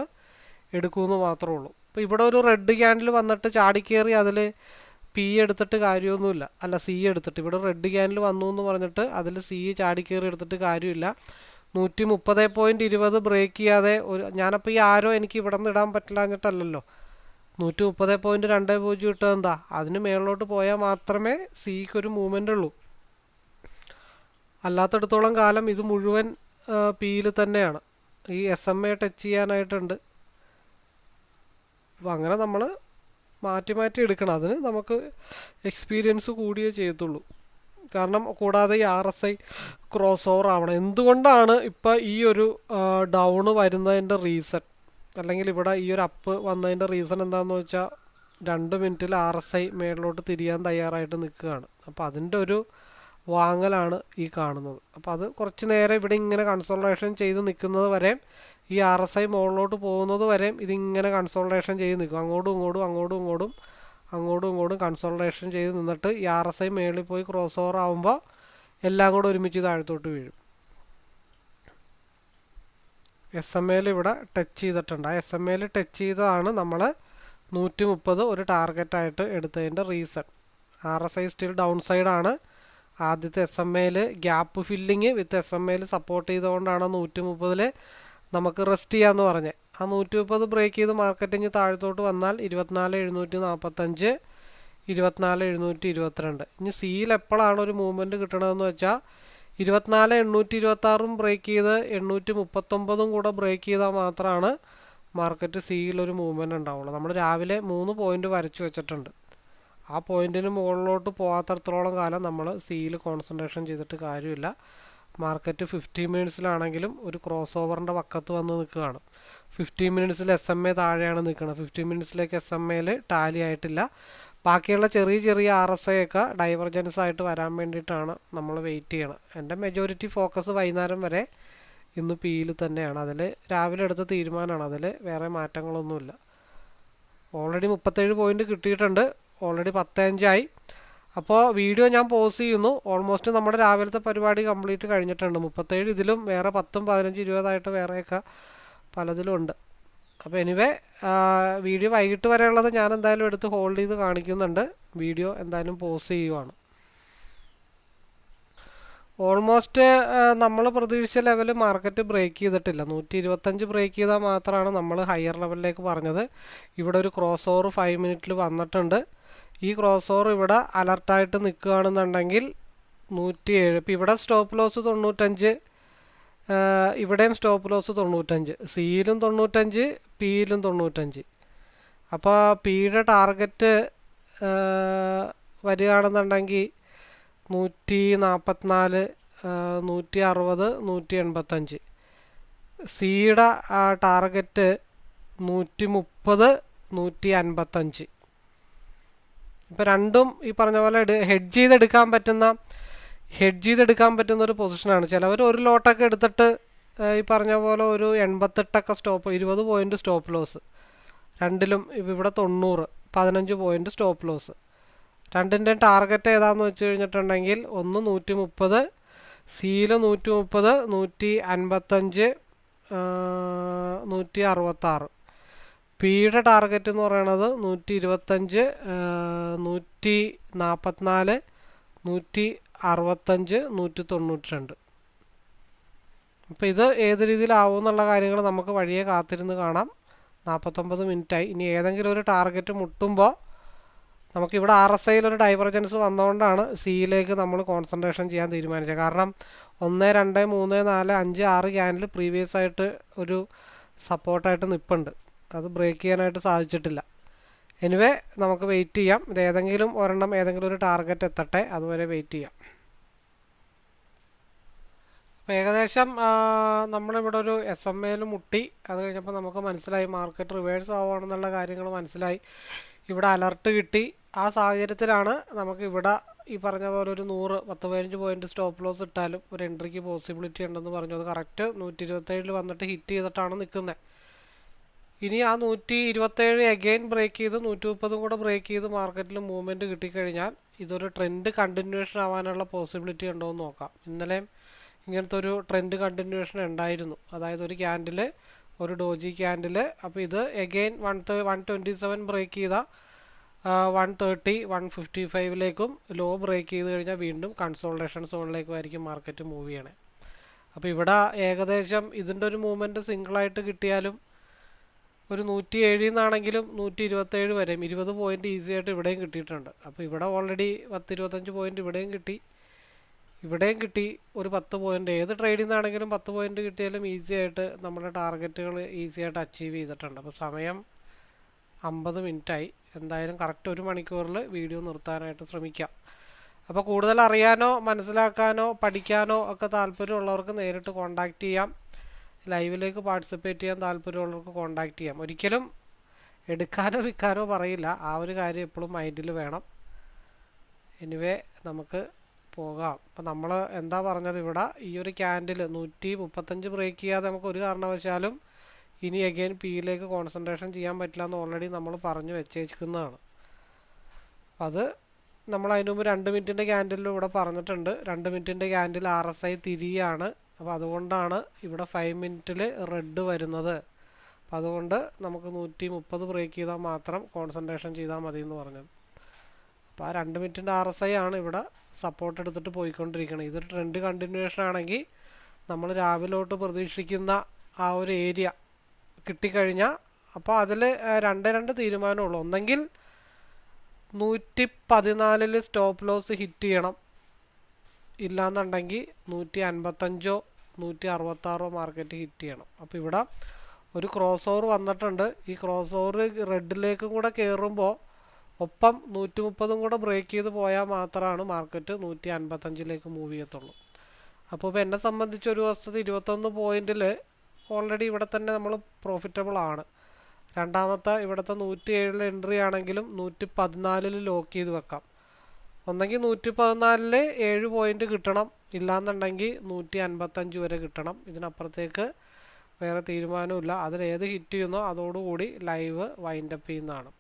എടുക്കുമെന്ന് മാത്രമേ ഉള്ളൂ. ഇപ്പോൾ ഇവിടെ ഒരു റെഡ് ക്യാൻഡിൽ വന്നിട്ട് ചാടിക്കേറി അതിൽ പി എടുത്തിട്ട് കാര്യമൊന്നുമില്ല, അല്ല സി എടുത്തിട്ട്. ഇവിടെ റെഡ് ക്യാൻഡിൽ വന്നു എന്ന് പറഞ്ഞിട്ട് അതിൽ സി ചാടിക്കേറി എടുത്തിട്ട് കാര്യമില്ല. 130.20 ബ്രേക്ക് ചെയ്യാതെ ഞാനപ്പോൾ ഈ ആരോ എനിക്ക് ഇവിടെ നിന്ന് ഇടാൻ പറ്റില്ല എന്നിട്ടല്ലല്ലോ, 130.20 ഇട്ടത് എന്താ, അതിന് മേളിലോട്ട് പോയാൽ മാത്രമേ സിക്ക് ഒരു മൂവ്മെൻ്റ് ഉള്ളൂ. അല്ലാത്തടത്തോളം കാലം ഇത് മുഴുവൻ പിയിൽ തന്നെയാണ്. ഈ SMA ടച്ച് ചെയ്യാനായിട്ടുണ്ട്. അപ്പോൾ അങ്ങനെ നമ്മൾ മാറ്റി മാറ്റി എടുക്കണം. അതിന് നമുക്ക് എക്സ്പീരിയൻസ് കൂടിയേ ചെയ്യത്തുള്ളൂ. കാരണം കൂടാതെ ഈ RSI ക്രോസ് ഓവർ ആവണം. എന്തുകൊണ്ടാണ് ഇപ്പോൾ ഈ ഒരു ഡൗണ് വരുന്നതിൻ്റെ റീസൺ, അല്ലെങ്കിൽ ഇവിടെ ഈ ഒരു അപ്പ് വന്നതിൻ്റെ റീസൺ എന്താണെന്ന് വെച്ചാൽ 2 മിനിറ്റിൽ RSI മേളിലോട്ട് തിരിയാൻ തയ്യാറായിട്ട് നിൽക്കുകയാണ്. അപ്പോൾ അതിൻ്റെ ഒരു വാങ്ങലാണ് ഈ കാണുന്നത്. അപ്പോൾ അത് കുറച്ച് നേരം ഇവിടെ ഇങ്ങനെ കൺസോൾട്ടേഷൻ ചെയ്ത് നിൽക്കുന്നത് വരെയും, ഈ RSI മുകളിലോട്ട് പോകുന്നത് വരെയും ഇതിങ്ങനെ കൺസോൾട്ടേഷൻ ചെയ്ത് നിൽക്കും. അങ്ങോട്ടും ഇങ്ങോട്ടും അങ്ങോട്ടും ഇങ്ങോട്ടും അങ്ങോട്ടും ഇങ്ങോട്ടും കൺസോൾട്ടേഷൻ ചെയ്ത് നിന്നിട്ട് ഈ RSI മേളിൽ പോയി ക്രോസ് ഓവർ ആകുമ്പോൾ എല്ലാം കൂടെ ഒരുമിച്ച് താഴത്തോട്ട് വീഴും. SMA ഇവിടെ ടച്ച് ചെയ്തിട്ടുണ്ട്. ആ SMA ടച്ച് ചെയ്തതാണ് നമ്മൾ 130 ഒരു ടാർഗറ്റായിട്ട് എടുത്തതിൻ്റെ റീസൺ. RSI സ്റ്റിൽ ഡൗൺ സൈഡാണ്. ആദ്യത്തെ SMA ഗ്യാപ്പ് ഫില്ലിങ് വിത്ത് SMA സപ്പോർട്ട് ചെയ്തുകൊണ്ടാണ് 130 നമുക്ക് റെസ്റ്റ് ചെയ്യാമെന്ന് പറഞ്ഞത്. ആ 130 ബ്രേക്ക് ചെയ്ത് മാർക്കറ്റിങ് താഴത്തോട്ട് വന്നാൽ 24,745, 24,722. ഇനി സിയിൽ എപ്പോഴാണ് ഒരു മൂവ്മെൻറ്റ് കിട്ടണമെന്ന് വെച്ചാൽ 24,826 ബ്രേക്ക് ചെയ്ത് 839 കൂടെ ബ്രേക്ക് ചെയ്താൽ മാത്രമാണ് മാർക്കറ്റ് സിയിൽ ഒരു മൂവ്മെൻറ്റ് ഉണ്ടാവുള്ളൂ. നമ്മൾ രാവിലെ 3 പോയിൻ്റ് വരച്ച് വെച്ചിട്ടുണ്ട്. ആ പോയിന്റിന് മുകളിലോട്ട് പോകാത്തടത്തോളം കാലം നമ്മൾ സിയിൽ കോൺസെൻട്രേഷൻ ചെയ്തിട്ട് കാര്യമില്ല. മാർക്കറ്റ് 15 മിനിറ്റ്സിലാണെങ്കിലും ഒരു ക്രോസ് ഓവറിൻ്റെ പക്കത്ത് വന്ന് നിൽക്കുകയാണ്. 15 മിനിറ്റ്സിൽ SMA താഴെയാണ് നിൽക്കുന്നത്. 15 മിനിറ്റ്സിലേക്ക് SMA ടാലി ആയിട്ടില്ല. ബാക്കിയുള്ള ചെറിയ ചെറിയ RSI ഒക്കെ ഡൈവർജൻസ് ആയിട്ട് വരാൻ വേണ്ടിയിട്ടാണ് നമ്മൾ വെയിറ്റ് ചെയ്യണം. എൻ്റെ മെജോറിറ്റി ഫോക്കസ് വൈകുന്നേരം വരെ ഇന്ന് പിയിൽ തന്നെയാണ്. അതിൽ രാവിലെ എടുത്ത തീരുമാനമാണ്, അതിൽ വേറെ മാറ്റങ്ങളൊന്നുമില്ല. ഓൾറെഡി 37 പോയിൻ്റ് കിട്ടിയിട്ടുണ്ട്. ഓൾറെഡി 10.5 ആയി. അപ്പോൾ വീഡിയോ ഞാൻ പോസ് ചെയ്യുന്നു. ഓൾമോസ്റ്റ് നമ്മുടെ രാവിലത്തെ പരിപാടി കംപ്ലീറ്റ് കഴിഞ്ഞിട്ടുണ്ട്. 37 ഇതിലും വേറെ 10, 15, 20 ആയിട്ട് വേറെയൊക്കെ പലതിലും ഉണ്ട്. അപ്പോൾ എനിവേ വീഡിയോ വൈകിട്ട് വരെയുള്ളത് ഞാൻ എന്തായാലും എടുത്ത് ഹോൾഡ് ചെയ്ത് കാണിക്കുന്നുണ്ട്. വീഡിയോ എന്തായാലും പോസ് ചെയ്യുവാണ്. ഓൾമോസ്റ്റ് നമ്മൾ പ്രതീക്ഷിച്ച ലെവൽ മാർക്കറ്റ് ബ്രേക്ക് ചെയ്തിട്ടില്ല. 125 ബ്രേക്ക് ചെയ്താൽ മാത്രമാണ് നമ്മൾ ഹയർ ലെവലിലേക്ക് പറഞ്ഞത്. ഇവിടെ ഒരു ക്രോസ് ഓവർ 5 മിനിറ്റിൽ വന്നിട്ടുണ്ട്. ഈ ക്രോസ് ഓവർ ഇവിടെ അലർട്ടായിട്ട് നിൽക്കുകയാണെന്നുണ്ടെങ്കിൽ 107. ഇപ്പോൾ ഇവിടെ സ്റ്റോപ്പ് ലോസ് 95, ഇവിടെയും സ്റ്റോപ്പ് ലോസ് 95, സിയിലും 95, പിയിലും 95. അപ്പോൾ പിയുടെ ടാർഗറ്റ് വരികയാണെന്നുണ്ടെങ്കിൽ 144, 160, 185. സിയുടെ ടാർഗറ്റ് 130, 155. ഇപ്പോൾ രണ്ടും ഈ പറഞ്ഞ പോലെ ഹെഡ്ജ് ചെയ്തെടുക്കാൻ പറ്റുന്ന ഒരു പൊസിഷനാണ്. ചിലവർ ഒരു ലോട്ടൊക്കെ എടുത്തിട്ട് ഈ പറഞ്ഞ പോലെ ഒരു 88 സ്റ്റോപ്പ്, 20 പോയിൻ്റ് സ്റ്റോപ്പ് ലോസ്. രണ്ടിലും ഇവിടെ 90, 15 പോയിൻ്റ് സ്റ്റോപ്പ് ലോസ്. രണ്ടിൻ്റെ ടാർഗറ്റ് ഏതാണെന്ന് വെച്ച് കഴിഞ്ഞിട്ടുണ്ടെങ്കിൽ ഒന്ന് 130, സിയിൽ 130, 155, 166. പിയുടെ ടാർഗറ്റ് എന്ന് പറയുന്നത് 125, 144, 165, 192. അപ്പോൾ ഇത് ഏത് രീതിയിലാവും എന്നുള്ള കാര്യങ്ങൾ നമുക്ക് വഴിയെ കാത്തിരുന്ന് കാണാം. 49 മിനിറ്റായി. ഇനി ഏതെങ്കിലും ഒരു ടാർഗറ്റ് മുട്ടുമ്പോൾ നമുക്കിവിടെ RSIയിൽ ഒരു ഡൈവർജൻസ് വന്നുകൊണ്ടാണ് സിയിലേക്ക് നമ്മൾ കോൺസെൻട്രേഷൻ ചെയ്യാൻ തീരുമാനിച്ചത്. കാരണം 1 2 3 4 5 6 ക്യാൻഡിൽ പ്രീവിയസ് ആയിട്ട് ഒരു സപ്പോർട്ടായിട്ട് നിൽപ്പുണ്ട്. അത് ബ്രേക്ക് ചെയ്യാനായിട്ട് സാധിച്ചിട്ടില്ല. എനിവേ നമുക്ക് വെയിറ്റ് ചെയ്യാം. ഇത് ഏതെങ്കിലും ഒരെണ്ണം ഏതെങ്കിലും ഒരു ടാർഗറ്റ് എത്തട്ടെ, അതുവരെ വെയിറ്റ് ചെയ്യാം. അപ്പോൾ ഏകദേശം നമ്മളിവിടെ ഒരു SMA മുട്ടി. അത് കഴിഞ്ഞപ്പോൾ നമുക്ക് മനസ്സിലായി മാർക്കറ്റ് റിവേഴ്സ് ആവുകയാണെന്നുള്ള കാര്യങ്ങൾ മനസ്സിലായി. ഇവിടെ അലർട്ട് കിട്ടി. ആ സാഹചര്യത്തിലാണ് നമുക്ക് ഇവിടെ ഈ പറഞ്ഞ പോലെ ഒരു 100, 10-15 പോയിൻ്റ് സ്റ്റോപ്പ് ലോസ് ഇട്ടാലും ഒരു എൻട്രിക്ക് പോസിബിലിറ്റി ഉണ്ടെന്ന് പറഞ്ഞു. അത് കറക്റ്റ് 127 വന്നിട്ട് ഹിറ്റ് ചെയ്തിട്ടാണ് നിൽക്കുന്നത്. ഇനി ആ 127 അഗെയിൻ ബ്രേക്ക് ചെയ്ത് 130 കൂടെ ബ്രേക്ക് ചെയ്ത് മാർക്കറ്റിൽ മൂവ്മെൻറ്റ് കിട്ടിക്കഴിഞ്ഞാൽ ഇതൊരു ട്രെൻഡ് കണ്ടിന്യൂഷൻ ആവാനുള്ള പോസിബിലിറ്റി ഉണ്ടോ എന്ന് നോക്കാം. ഇന്നലെയും ഇങ്ങനത്തെ ഒരു ട്രെൻഡ് കണ്ടിന്യൂഷൻ ഉണ്ടായിരുന്നു. അതായത് ഒരു ക്യാൻഡിൽ, ഒരു ഡോജി ക്യാൻഡിൽ. അപ്പോൾ ഇത് അഗെയിൻ 127 ബ്രേക്ക് ചെയ്ത 130 155ലേക്കും ലോ ബ്രേക്ക് ചെയ്ത് കഴിഞ്ഞാൽ വീണ്ടും കൺസോൾട്ടേഷൻ സോണിലേക്കും ആയിരിക്കും മാർക്കറ്റ് മൂവ് ചെയ്യണേ. അപ്പോൾ ഇവിടെ ഏകദേശം ഇതിൻ്റെ ഒരു മൂവ്മെൻറ്റ് സിംഗിളായിട്ട് കിട്ടിയാലും ഒരു 107 നിന്നാണെങ്കിലും 127 വരെയും 20 പോയിൻറ്റ് ഈസി ആയിട്ട് ഇവിടെയും കിട്ടിയിട്ടുണ്ട്. അപ്പോൾ ഇവിടെ ഓൾറെഡി 10-25 പോയിൻറ്റ് ഇവിടെയും കിട്ടി, ഇവിടെയും കിട്ടി. ഒരു 10 പോയിൻറ്റ് ഏത് ട്രേഡിൽ നിന്നാണെങ്കിലും 10 പോയിൻറ്റ് കിട്ടിയാലും ഈസി ആയിട്ട് നമ്മുടെ ടാർഗറ്റുകൾ ഈസി ആയിട്ട് അച്ചീവ് ചെയ്തിട്ടുണ്ട്. അപ്പോൾ സമയം 50 മിനിറ്റായി. എന്തായാലും കറക്റ്റ് 1 മണിക്കൂറിൽ വീഡിയോ നിർത്താനായിട്ട് ശ്രമിക്കാം. അപ്പോൾ കൂടുതൽ അറിയാനോ മനസ്സിലാക്കാനോ പഠിക്കാനോ ഒക്കെ താല്പര്യമുള്ളവർക്ക് നേരിട്ട് കോൺടാക്റ്റ് ചെയ്യാം. ലൈവിലേക്ക് പാർട്ടിസിപ്പേറ്റ് ചെയ്യാൻ താല്പര്യമുള്ളവർക്ക് കോൺടാക്റ്റ് ചെയ്യാം. ഒരിക്കലും എടുക്കാനോ വിൽക്കാനോ പറയില്ല. ആ ഒരു കാര്യം എപ്പോഴും മൈൻഡിൽ വേണം. എനിവേ നമുക്ക് പോകാം. അപ്പം നമ്മൾ എന്താ പറഞ്ഞത്, ഇവിടെ ഈ ഒരു ക്യാൻഡിൽ 135 ബ്രേക്ക് ചെയ്യാതെ നമുക്ക് ഒരു കാരണവശാലും ഇനി അഗെയിൻ പിയിലേക്ക് കോൺസെൻട്രേഷൻ ചെയ്യാൻ പറ്റില്ല എന്ന് ഓൾറെഡി നമ്മൾ പറഞ്ഞു വെച്ചേക്കുന്നതാണ്. അത് നമ്മൾ അതിന് മുമ്പ് 2 മിനിറ്റിൻ്റെ ക്യാൻഡിലും ഇവിടെ പറഞ്ഞിട്ടുണ്ട്. 2 മിനിറ്റിൻ്റെ ക്യാൻഡിൽ RSI തിരിയാണ്. അപ്പോൾ അതുകൊണ്ടാണ് ഇവിടെ 5 മിനിറ്റിൽ റെഡ് വരുന്നത്. അപ്പോൾ അതുകൊണ്ട് നമുക്ക് 130 ബ്രേക്ക് ചെയ്താൽ മാത്രം കോൺസെൻട്രേഷൻ ചെയ്താൽ മതി എന്ന് പറഞ്ഞത്. അപ്പോൾ ആ 2 മിനിറ്റിൻ്റെ RSI ആണ് ഇവിടെ സപ്പോർട്ട് എടുത്തിട്ട് പോയിക്കൊണ്ടിരിക്കുന്നത്. ഇതൊരു ട്രെൻഡ് കണ്ടിന്യൂഷൻ ആണെങ്കിൽ നമ്മൾ രാവിലോട്ട് പ്രതീക്ഷിക്കുന്ന ആ ഒരു ഏരിയ കിട്ടിക്കഴിഞ്ഞാൽ അപ്പോൾ അതിൽ 2 തീരുമാനമുള്ളൂ. ഒന്നെങ്കിൽ 114 സ്റ്റോപ്പ് ലോസ് ഹിറ്റ് ചെയ്യണം, ഇല്ലാന്നുണ്ടെങ്കിൽ 155 166 മാർക്കറ്റ് ഹിറ്റ് ചെയ്യണം. അപ്പോൾ ഇവിടെ ഒരു ക്രോസ് ഓവർ വന്നിട്ടുണ്ട്. ഈ ക്രോസ് ഓവർ റെഡിലേക്കും കൂടെ കയറുമ്പോൾ ഒപ്പം 130 കൂടെ ബ്രേക്ക് ചെയ്ത് പോയാൽ മാത്രമാണ് മാർക്കറ്റ് 155ലേക്ക് മൂവ് ചെയ്യത്തുള്ളൂ. അപ്പോൾ ഇപ്പോൾ എന്നെ സംബന്ധിച്ച് ഒരു ദിവസത്തെ 21 പോയിൻറ്റിൽ ഓൾറെഡി ഇവിടെ തന്നെ നമ്മൾ പ്രോഫിറ്റബിൾ ആണ്. രണ്ടാമത്തെ ഇവിടുത്തെ 107 എൻട്രി ആണെങ്കിലും 114 ലോക്ക് ചെയ്ത് വെക്കാം. ഒന്നെങ്കിൽ 114 7 പോയിൻറ്റ് കിട്ടണം, ഇല്ലാന്നുണ്ടെങ്കിൽ 155 വരെ കിട്ടണം. ഇതിനപ്പുറത്തേക്ക് വേറെ തീരുമാനമില്ല. അതിലേത് ഹിറ്റ് ചെയ്യുന്നോ അതോടുകൂടി ലൈവ് വൈൻഡപ്പ് ചെയ്യുന്നതാണ്.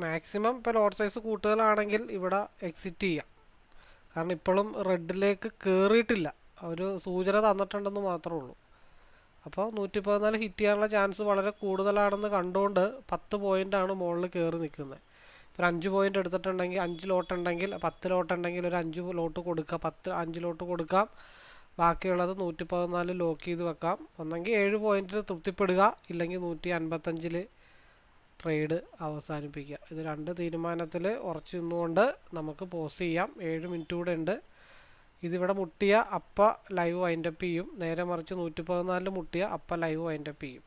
മാക്സിമം ഇപ്പോൾ ലോട്ട് സൈസ് കൂടുതലാണെങ്കിൽ ഇവിടെ എക്സിറ്റ് ചെയ്യാം. കാരണം ഇപ്പോഴും റെഡിലേക്ക് കയറിയിട്ടില്ല, ഒരു സൂചന തന്നിട്ടുണ്ടെന്ന് മാത്രമേ ഉള്ളൂ. അപ്പോൾ 114 ഹിറ്റ് ചെയ്യാനുള്ള ചാൻസ് വളരെ കൂടുതലാണെന്ന് കണ്ടുകൊണ്ട് 10 പോയിൻ്റാണ് മുകളിൽ കയറി നിൽക്കുന്നത്. ഇപ്പോൾ 5 പോയിൻ്റ് എടുത്തിട്ടുണ്ടെങ്കിൽ 5 ലോട്ട് ഉണ്ടെങ്കിൽ 10 ലോട്ട് ഉണ്ടെങ്കിൽ ഒരു 5 ലോട്ട് കൊടുക്കുക, 5 ലോട്ട് കൊടുക്കാം. ബാക്കിയുള്ളത് 114 ലോക്ക് ചെയ്ത് വെക്കാം. ഒന്നെങ്കിൽ 7 പോയിൻറ്റിൽ തൃപ്തിപ്പെടുക, ഇല്ലെങ്കിൽ 155 ട്രേഡ് അവസാനിപ്പിക്കുക. ഇത് 2 തീരുമാനത്തിൽ ഉറച്ചു നിന്നുകൊണ്ട് നമുക്ക് പോസ് ചെയ്യാം. 7 മിനിറ്റ് കൂടെ ഉണ്ട്. ഇതിവിടെ മുട്ടിയ അപ്പ ലൈവ് വൈൻഡപ്പ് ചെയ്യും. നേരെ മറിച്ച് 114 മുട്ടിയ അപ്പ ലൈവ് വൈൻഡപ്പ് ചെയ്യും.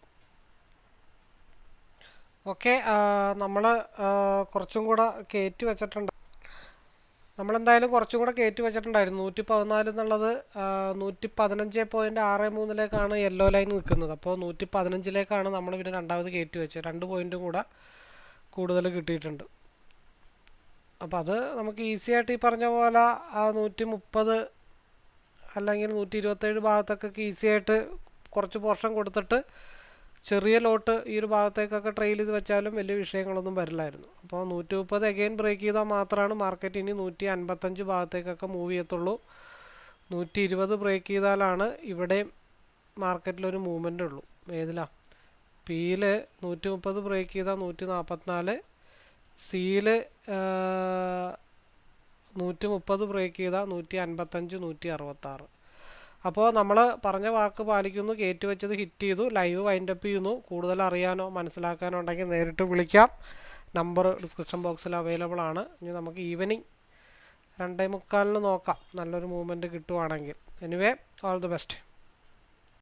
ഓക്കെ, നമ്മൾ കുറച്ചും കൂടെ കയറ്റി വെച്ചിട്ടുണ്ട്. നമ്മളെന്തായാലും കുറച്ചും കൂടെ കയറ്റി വെച്ചിട്ടുണ്ടായിരുന്നു. 114 എന്നുള്ളത് 115.63ലേക്കാണ് യെല്ലോ ലൈൻ നിൽക്കുന്നത്. അപ്പോൾ 115ലേക്കാണ് നമ്മൾ പിന്നെ രണ്ടാമത് കയറ്റി വെച്ചത്. 2 പോയിൻറ്റും കൂടെ കൂടുതൽ കിട്ടിയിട്ടുണ്ട്. അപ്പോൾ അത് നമുക്ക് ഈസി ആയിട്ട് ഈ പറഞ്ഞ പോലെ ആ 130 അല്ലെങ്കിൽ 127 ഭാഗത്തൊക്കെ ഈസി ആയിട്ട് കുറച്ച് പോർഷൻ കൊടുത്തിട്ട് ചെറിയ ലോട്ട് ഈ ഒരു ഭാഗത്തേക്കൊക്കെ ട്രെയിൽ ചെയ്ത് വെച്ചാലും വലിയ വിഷയങ്ങളൊന്നും വരില്ലായിരുന്നു. അപ്പോൾ 130 അഗെയിൻ ബ്രേക്ക് ചെയ്താൽ മാത്രമാണ് മാർക്കറ്റ് ഇനി 155 ഭാഗത്തേക്കൊക്കെ മൂവ് ചെയ്യത്തുള്ളൂ. 120 ബ്രേക്ക് ചെയ്താലാണ് ഇവിടെ മാർക്കറ്റിലൊരു മൂവ്മെൻ്റ് ഉള്ളൂ. ഏതിലാണ് പിയിൽ 130 ബ്രേക്ക് ചെയ്താൽ 144, സിയിൽ 130 ബ്രേക്ക് ചെയ്താൽ 155 166. അപ്പോൾ നമ്മൾ പറഞ്ഞ വാക്ക് പാലിക്കുന്നു. കയറ്റി വെച്ചത് ഹിറ്റ് ചെയ്തു, ലൈവ് വൈൻഡപ്പ് ചെയ്യുന്നു. കൂടുതൽ അറിയാനോ മനസ്സിലാക്കാനോ ഉണ്ടെങ്കിൽ നേരിട്ട് വിളിക്കാം. നമ്പർ ഡിസ്ക്രിപ്ഷൻ ബോക്സിൽ അവൈലബിൾ ആണ്. ഇനി നമുക്ക് ഈവനിങ് 2:45 നോക്കാം, നല്ലൊരു മൂവ്മെൻറ്റ് കിട്ടുവാണെങ്കിൽ. Anyway, all the best.